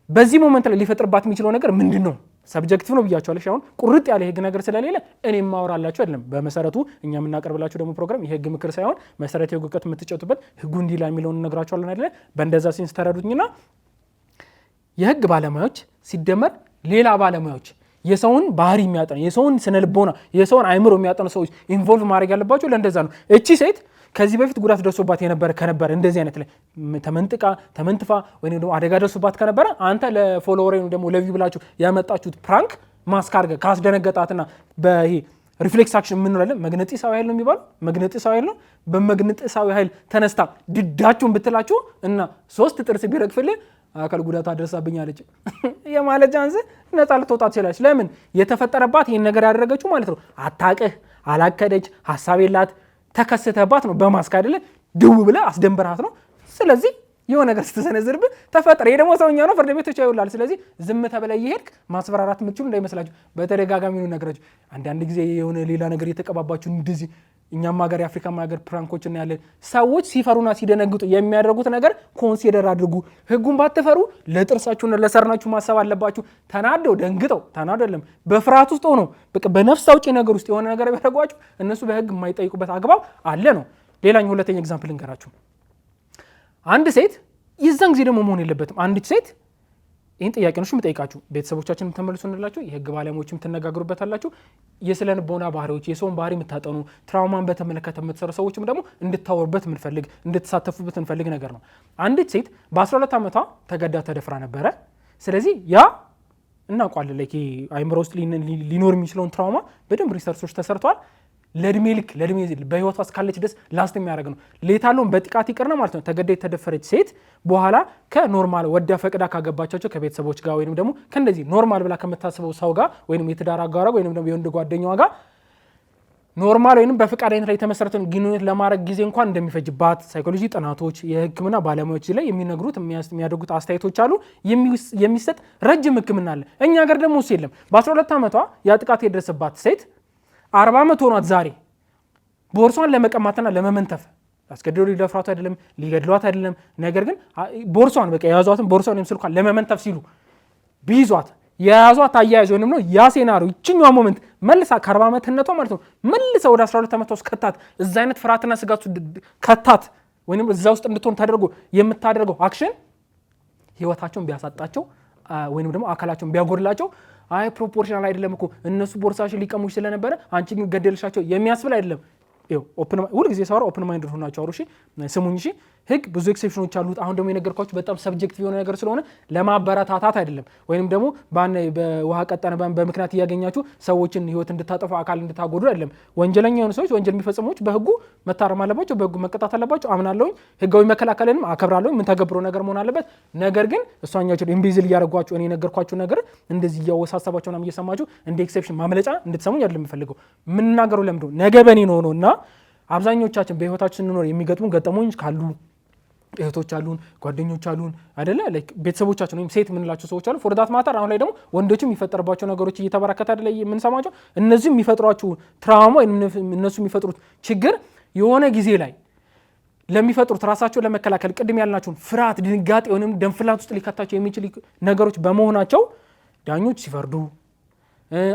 በዚህ ሞመንት ላይ ሊፈጥርባት የሚችለው ነገር ምንድነው ሰብጀክቲቭ ነው ብያችኋለሁ አሁን ቁርጥ ያለ ህግ ነገር ስለሌለ እኔ ማወራላችሁ አይደለም በመሰረቱ እኛ የምናቀርብላችሁ ደግሞ ፕሮግራም የህግ ምክር ሳይሆን መሰረታዊ ህግጋት የምትጨቱበት ህጉ እንዲላ የሚለውን ነግራችኋለን አይደለ በእንደዛ ሲንስ ተረዱኝና የህግ ባለሙያዎች ሲደመር ሌላ ባለሙያዎች የሰውን ባህሪ የሚያጠኑ የሰውን ስነልቦና የሰውን አይምሮ የሚያጠኑ ሰዎች ኢንቮልቭ ማድረግ ያለባቸው ለእንደዛ ነው እቺ ሴት ከዚህ በፊት ጉዳት ደርሶባት ከነበረ እንደዚህ አይነት ላይ ተመንጥፋ ወይንም ደግሞ አደጋ ደርሶባት ከነበረ አንተ ለፎሎወር ወይንም ደግሞ ለቪው ብላችሁ ያመጣችሁት ፕራንክ ማስካርገ ካስደነገጣትና በይሄ ሪፍሌክስ አክሽን ምን ነው መግነጢሳዊ ኃይል ነው የሚባለው መግነጢሳዊ ኃይል ነው በመግነጢሳዊ ኃይል ተነስታ ድዳችሁን ብትላችሁ እና 3 ጥርስ ቢረግፍልህ አካል ጉዳት አደረሳብኝ አለች የማለት ቻንስ ነፃ ልትወጣ ትችላለች። ለምን የተፈጠረባት ይሄን ነገር ያደረገችው ማለት ነው አታቅህ፣ አላከደች፣ ሀሳብ የላት ተከስተባት ነው በማስክ አይደለ ድው ብለ አስደንበራት ነው። ስለዚህ የሆነ ነገር ስትሰነዝርብህ ተፈጠረ። ይሄ ደግሞ ሰውኛ ነው፣ ፍርድ ቤቶች ያዩላል። ስለዚህ ዝም ተብለህ እየሄድክ ማስፈራራት የምትችሉ እንዳይመስላችሁ። በተደጋጋሚ ነው ነገራችሁ። አንዳንድ ጊዜ የሆነ ሌላ ነገር እየተቀባባችሁ እንደዚህ እኛም ሀገር የአፍሪካም ሀገር ፕራንኮች እናያለን። ሰዎች ሲፈሩና ሲደነግጡ የሚያደርጉት ነገር ኮንሲደር አድርጉ። ህጉን ባትፈሩ ለጥርሳችሁና ለሰርናችሁ ማሰብ አለባችሁ። ተናደው ደንግጠው ተናደለም በፍርሃት ውስጥ ሆነው በቃ በነፍስ አውጪ ነገር ውስጥ የሆነ ነገር ቢያደርጓችሁ እነሱ በህግ የማይጠይቁበት አግባብ አለ ነው። ሌላኛው ሁለተኛ ኤግዛምፕል እንገራችሁ። አንድ ሴት የዛን ጊዜ ደግሞ መሆን የለበትም። አንዲት ሴት ይህን ጥያቄ ነው የምጠይቃችሁ፣ ቤተሰቦቻችን ተመልሱ እንላችሁ፣ የህግ ባለሙያዎችም ትነጋገሩበታላችሁ። የስነ ልቦና ባህሪዎች፣ የሰውን ባህሪ የምታጠኑ ትራውማን በተመለከተ የምትሰሩ ሰዎችም ደግሞ እንድታወሩበት የምንፈልግ እንድትሳተፉበት የምንፈልግ ነገር ነው። አንዲት ሴት በ12 ዓመቷ ተገዳ ተደፍራ ነበረ። ስለዚህ ያ እናውቋለን ላይ አይምሮ ውስጥ ሊኖር የሚችለውን ትራውማ በደንብ ሪሰርቾች ተሰርተዋል። ለእድሜ ልክ ለእድሜ በህይወቷ እስካለች ድረስ ላስት የሚያደርግ ነው። ሌታለውን በጥቃት ይቅር ነው ማለት ነው። ተገዳ የተደፈረች ሴት በኋላ ከኖርማል ወዳ ፈቅዳ ካገባቻቸው ከቤተሰቦች ጋር ወይንም ደግሞ ከእንደዚህ ኖርማል ብላ ከምታስበው ሰው ጋር ወይንም የትዳር አጋሯ ወይንም ደግሞ የወንድ ጓደኛዋ ጋር ኖርማል ወይንም በፈቃደኝነት ላይ የተመሰረተን ግንኙነት ለማድረግ ጊዜ እንኳን እንደሚፈጅባት ሳይኮሎጂ ጥናቶች፣ የህክምና ባለሙያዎች ላይ የሚነግሩት የሚያደርጉት አስተያየቶች አሉ። የሚሰጥ ረጅም ህክምና አለ። እኛ ሀገር ደግሞ እሱ የለም። በ12 ዓመቷ ያ ጥቃት የደረሰባት ሴት 40 ዓመት ሆኗት ዛሬ ቦርሷን ለመቀማትና ለመመንተፍ አስገድዶ ሊደፍሯት አይደለም ሊገድሏት አይደለም። ነገር ግን ቦርሷን በቃ የያዟትን ቦርሷን ወይም ስልኳን ለመመንተፍ ሲሉ ቢይዟት የያዟት አያያዥ ወይም ነው ያ ሴናሪዮ ይችኛዋ ሞመንት መልሳ ከ40 ዓመትነቷ ማለት ነው መልሳ ወደ 12 ዓመቷ ውስጥ ከታት እዛ አይነት ፍርሃትና ስጋት ከታት ወይም እዛ ውስጥ እንድትሆን ተደርጎ የምታደርገው አክሽን ህይወታቸውን ቢያሳጣቸው ወይም ደግሞ አካላቸውን ቢያጎድላቸው አይ ፕሮፖርሽናል አይደለም እኮ እነሱ ቦርሳሽን ሊቀሙሽ ስለነበረ አንቺ ግን ገደልሻቸው የሚያስብል አይደለም። ኦፕን ሁሉ ጊዜ ሳወራ ኦፕን ማይንድ ሆናችሁ አውሩ። እሺ ስሙኝ። እሺ ህግ ብዙ ኤክሴፕሽኖች አሉት። አሁን ደግሞ የነገርኳችሁ በጣም ሰብጀክቲቭ የሆነ ነገር ስለሆነ ለማበረታታት አይደለም፣ ወይንም ደግሞ በውሃ ቀጠነ በምክንያት እያገኛችሁ ሰዎችን ህይወት እንድታጠፉ አካል እንድታጎዱ አይደለም። ወንጀለኛ የሆኑ ሰዎች ወንጀል የሚፈጽሙት በህጉ መታረም አለባቸው፣ በህጉ መቀጣት አለባቸው። አምናለሁኝ። ህጋዊ መከላከልንም አከብራለሁኝ። ምን ተገብሮ ነገር መሆን አለበት። ነገር ግን እሷኛችሁ ኢምቢዝል እያደረጓችሁ እኔ የነገርኳችሁ ነገር እንደዚህ እያወሳሰባችሁ ምናምን እየሰማችሁ እንደ ኤክሴፕሽን ማምለጫ እንድትሰሙኝ አይደለም የምፈልገው። የምናገረው ለምንድነው ነገ በኔ ነው እና አብዛኞቻችን በህይወታችን ስንኖር የሚገጥሙን ገጠሞኝ ካሉ እህቶች አሉን፣ ጓደኞች አሉን አይደለ ላይክ ቤተሰቦቻችን ወይም ሴት የምንላቸው ሰዎች አሉ። ፎርዳት ማተር አሁን ላይ ደግሞ ወንዶችም የሚፈጠርባቸው ነገሮች እየተበራከተ አይደለ የምንሰማቸው። እነዚህ የሚፈጥሯችሁ ትራውማ ወይም እነሱ የሚፈጥሩት ችግር የሆነ ጊዜ ላይ ለሚፈጥሩት ራሳቸውን ለመከላከል ቅድም ያልናቸውን ፍርሃት፣ ድንጋጤ ወይም ደም ፍላት ውስጥ ሊከታቸው የሚችል ነገሮች በመሆናቸው ዳኞች ሲፈርዱ፣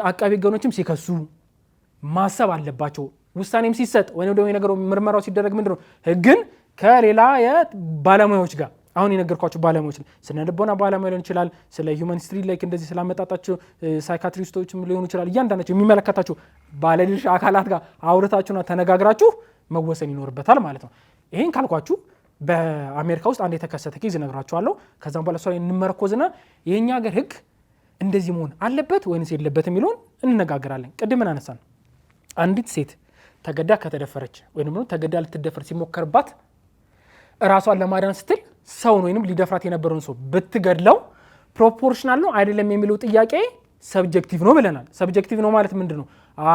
አቃቤ ህጎችም ሲከሱ ማሰብ አለባቸው። ውሳኔም ሲሰጥ ወይም ደግሞ የነገሩ ምርመራው ሲደረግ ምንድነው ህግን ከሌላ የባለሙያዎች ጋር አሁን የነገርኳቸው ባለሙያዎች ስነ ልቦና ባለሙያ ሊሆን ይችላል፣ ስለ ሂውማን ሂስትሪ ላይክ እንደዚህ ስላመጣጣቸው ሳይካትሪስቶችም ሊሆኑ ይችላል። እያንዳንዳቸው የሚመለከታቸው ባለድርሻ አካላት ጋር አውርታችሁና ተነጋግራችሁ መወሰን ይኖርበታል ማለት ነው። ይሄን ካልኳችሁ በአሜሪካ ውስጥ አንድ የተከሰተ ኬዝ እነግራችኋለሁ። ከዛም በኋላ እሷ ላይ እንመረኮዝና የኛ ሀገር ህግ እንደዚህ መሆን አለበት ወይንስ የለበት የሚለውን እንነጋገራለን። ቅድም አነሳን። አንዲት ሴት ተገዳ ከተደፈረች ወይም ደግሞ ተገዳ ልትደፈር ሲሞከርባት ራሷን ለማዳን ስትል ሰውን ወይም ሊደፍራት የነበረውን ሰው ብትገድለው ፕሮፖርሽናል ነው አይደለም የሚለው ጥያቄ ሰብጀክቲቭ ነው ብለናል። ሰብጀክቲቭ ነው ማለት ምንድን ነው?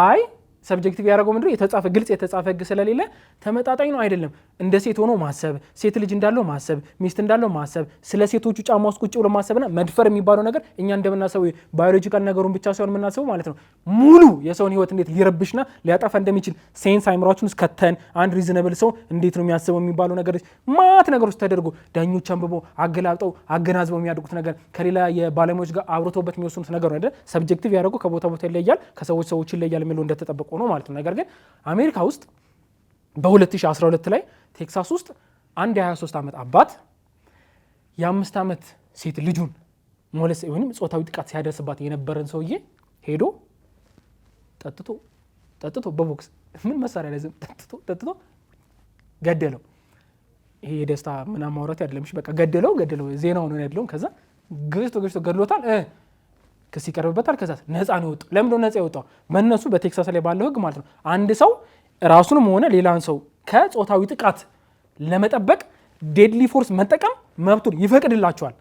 አይ ሰብጀክቲቭ ያደረገው ምንድነው? የተጻፈ ግልጽ የተጻፈ ህግ ስለሌለ ተመጣጣኝ ነው አይደለም። እንደ ሴት ሆኖ ማሰብ፣ ሴት ልጅ እንዳለው ማሰብ፣ ሚስት እንዳለው ማሰብ፣ ስለ ሴቶቹ ጫማ ውስጥ ቁጭ ብሎ ማሰብና መድፈር የሚባለው ነገር እኛ እንደምናስበው ባዮሎጂካል ነገሩን ብቻ ሳይሆን የምናስበው ማለት ነው ሙሉ የሰውን ህይወት እንዴት ሊረብሽና ሊያጠፋ እንደሚችል ሴንስ አይምሯችን ውስጥ ከተን አንድ ሪዝነብል ሰው እንዴት ነው የሚያስበው የሚባለው ነገር ማት ነገሮች ተደርጎ ዳኞች አንብበው አገላብጠው አገናዝበው የሚያደርጉት ነገር ከሌላ የባለሙያዎች ጋር አብሮተውበት የሚወስኑት ነገር ነው አይደል? ሰብጀክቲቭ ያደረገው ከቦታ ቦታ ይለያል፣ ከሰዎች ሰዎች ይለያል የሚለው እንደተጠበቀ ነው ማለት ነው። ነገር ግን አሜሪካ ውስጥ በ2012 ላይ ቴክሳስ ውስጥ አንድ የ23 ዓመት አባት የ5 ዓመት ሴት ልጁን ሞለስ ወይም ጾታዊ ጥቃት ሲያደርስባት የነበረን ሰውዬ ሄዶ ጠጥቶ በቦክስ ምን መሳሪያ ላይ ጠጥቶ ገደለው። ይሄ የደስታ ምናምን ማውራት አይደለም። በቃ ገደለው ዜናው ነው ያለው። ከዛ ገጭቶ ገድሎታል። ክስ ይቀርብበታል። ከዛ ነፃ ነው የወጣው። ለምንድነው ነፃ የወጣው? በእነሱ በቴክሳስ ላይ ባለው ህግ ማለት ነው አንድ ሰው ራሱንም ሆነ ሌላን ሰው ከጾታዊ ጥቃት ለመጠበቅ ዴድሊ ፎርስ መጠቀም መብቱን ይፈቅድላቸዋል።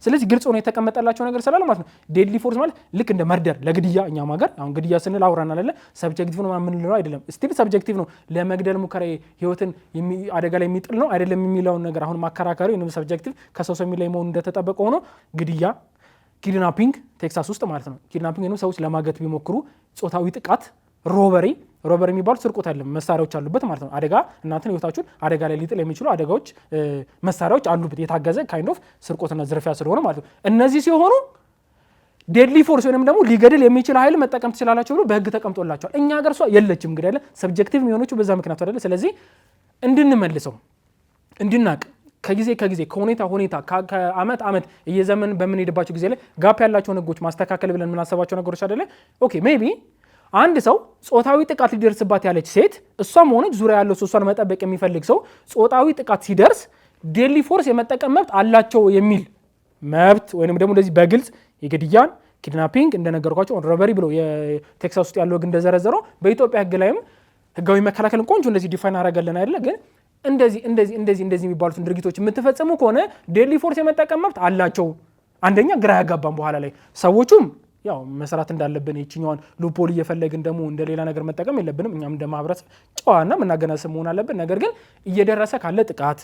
ስለዚህ ግልጽ ሆኖ የተቀመጠላቸው ነገር ስላለ ማለት ነው። ዴድሊ ፎርስ ማለት ልክ እንደ መርደር ለግድያ እኛም ሀገር አሁን ግድያ ስንል አውራና አይደለ ሰብጀክቲቭ ነው የምንለው አይደለም። ስቲል ሰብጀክቲቭ ነው። ለመግደል ሙከራ ህይወትን አደጋ ላይ የሚጥል ነው አይደለም የሚለውን ነገር አሁን ማከራከሪው ነው። ሰብጀክቲቭ ከሰው ሰው የሚለይ መሆኑ እንደተጠበቀ ሆኖ ግድያ፣ ኪድናፒንግ ቴክሳስ ውስጥ ማለት ነው ኪድናፒንግ ነው ሰዎች ለማገት ቢሞክሩ፣ ጾታዊ ጥቃት፣ ሮበሪ የሚባሉት ስርቆት አይደለም መሳሪያዎች አሉበት ማለት ነው። አደጋ እናንተን ህይወታችሁን አደጋ ላይ ሊጥል የሚችሉ አደጋዎች መሳሪያዎች አሉበት የታገዘ ካይንድ ኦፍ ስርቆትና ዝርፊያ ስለሆነ ማለት ነው። እነዚህ ሲሆኑ ዴድሊ ፎርስ ወይንም ደግሞ ሊገድል የሚችል ኃይል መጠቀም ትችላላችሁ ብሎ በህግ ተቀምጦላቸዋል። እኛ ሀገር እሷ የለችም እንግዲህ አይደለ ሰብጀክቲቭ የሚሆነችው በዛ ምክንያት አይደለ። ስለዚህ እንድንመልሰው እንድናቅ ከጊዜ ከሁኔታ ከአመት እየዘመን በምንሄድባቸው ጊዜ ላይ ጋፕ ያላቸውን ህጎች ማስተካከል ብለን የምናስባቸው ነገሮች አይደለ። ኦኬ ሜቢ አንድ ሰው ጾታዊ ጥቃት ሊደርስባት ያለች ሴት እሷም ሆነች ዙሪያ ያለው እሷን መጠበቅ የሚፈልግ ሰው ጾታዊ ጥቃት ሲደርስ ዴድሊ ፎርስ የመጠቀም መብት አላቸው የሚል መብት ወይንም ደግሞ እንደዚህ በግልጽ የግድያን፣ ኪድናፒንግ እንደነገርኳቸው ሮበሪ ብሎ የቴክሳስ ውስጥ ያለው ህግ እንደዘረዘረው በኢትዮጵያ ህግ ላይም ህጋዊ መከላከልን ቆንጆ እንደዚህ ዲፋይን አደረገልን አይደለ። ግን እንደዚህ የሚባሉትን ድርጊቶች የምትፈጽሙ ከሆነ ዴድሊ ፎርስ የመጠቀም መብት አላቸው። አንደኛ ግራ ያጋባን በኋላ ላይ ሰዎቹም ያው መስራት እንዳለብን የችኛዋን ሉፖል እየፈለግን ደግሞ እንደሌላ ነገር መጠቀም የለብንም። እኛም እንደ ማህበረሰብ ጨዋና ምናገናዘብ መሆን አለብን። ነገር ግን እየደረሰ ካለ ጥቃት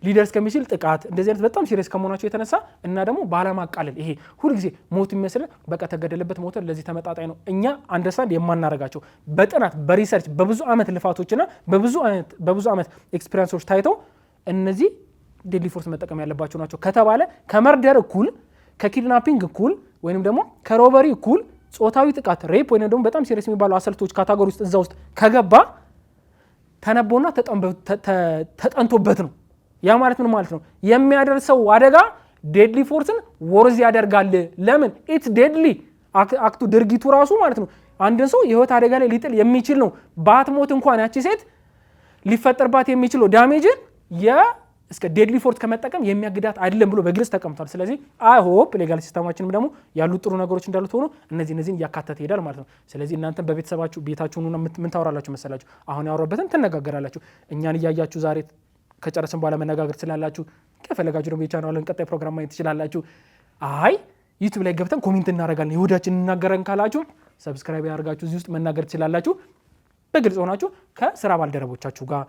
ሊደርስ ከሚችል ጥቃት እንደዚህ አይነት በጣም ሲሪየስ ከመሆናቸው የተነሳ እና ደግሞ ባለማቃለል ይሄ ሁልጊዜ ሞት የሚመስል በቃ ተገደለበት ሞት ለዚህ ተመጣጣኝ ነው እኛ አንደርስታንድ የማናረጋቸው በጥናት በሪሰርች በብዙ አመት ልፋቶችና በብዙ አመት ኤክስፒሪየንሶች ታይተው እነዚህ ዴድሊ ፎርስ መጠቀም ያለባቸው ናቸው ከተባለ ከመርደር እኩል ከኪድናፒንግ እኩል ወይንም ደግሞ ከሮበሪ እኩል ጾታዊ ጥቃት ሬፕ ወይንም ደግሞ በጣም ሲሪየስ የሚባሉ አሰልቶች ካታጎሪ ውስጥ እዛ ውስጥ ከገባ ተነቦና ተጠንቶበት ነው። ያ ማለት ምን ማለት ነው? የሚያደርሰው አደጋ ዴድሊ ፎርስን ወርዝ ያደርጋል። ለምን? ኢትስ ዴድሊ አክቱ ድርጊቱ ራሱ ማለት ነው አንድን ሰው የህይወት አደጋ ላይ ሊጥል የሚችል ነው። ባትሞት እንኳን ያቺ ሴት ሊፈጠርባት የሚችለው ዳሜጅን እስከ ዴድሊ ፎርስ ከመጠቀም የሚያግዳት አይደለም ብሎ በግልጽ ተቀምጧል። ስለዚህ አይ ሆፕ ሌጋል ሲስተማችንም ደግሞ ያሉት ጥሩ ነገሮች እንዳሉት ሆኖ እነዚህን እያካተተ ይሄዳል ማለት ነው። ስለዚህ እናንተ በቤተሰባችሁ ቤታችሁን ምን ታወራላችሁ መሰላችሁ? አሁን ያወራበትን ትነጋገራላችሁ። እኛን እያያችሁ ዛሬ ከጨረስን በኋላ መነጋገር ትችላላችሁ። ከፈለጋችሁ ደግሞ የቻናሉን ቀጣይ ፕሮግራም ማየት ትችላላችሁ። አይ ዩቲዩብ ላይ ገብተን ኮሜንት እናደርጋለን ይሁዳችን እናገረን ካላችሁ ሰብስክራይብ ያደርጋችሁ እዚህ ውስጥ መናገር ትችላላችሁ። በግልጽ ሆናችሁ ከስራ ባልደረቦቻችሁ ጋር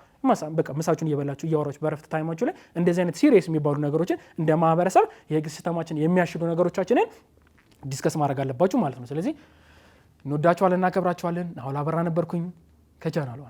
በቃ ምሳችሁን እየበላችሁ እያወራችሁ በረፍት ታይማችሁ ላይ እንደዚህ አይነት ሲሪየስ የሚባሉ ነገሮችን እንደ ማህበረሰብ የህግ ሲስተማችን የሚያሽሉ ነገሮቻችንን ዲስከስ ማድረግ አለባችሁ ማለት ነው። ስለዚህ እንወዳችኋለን፣ እናከብራችኋለን። አሁን አበራ ነበርኩኝ ከቻናሉ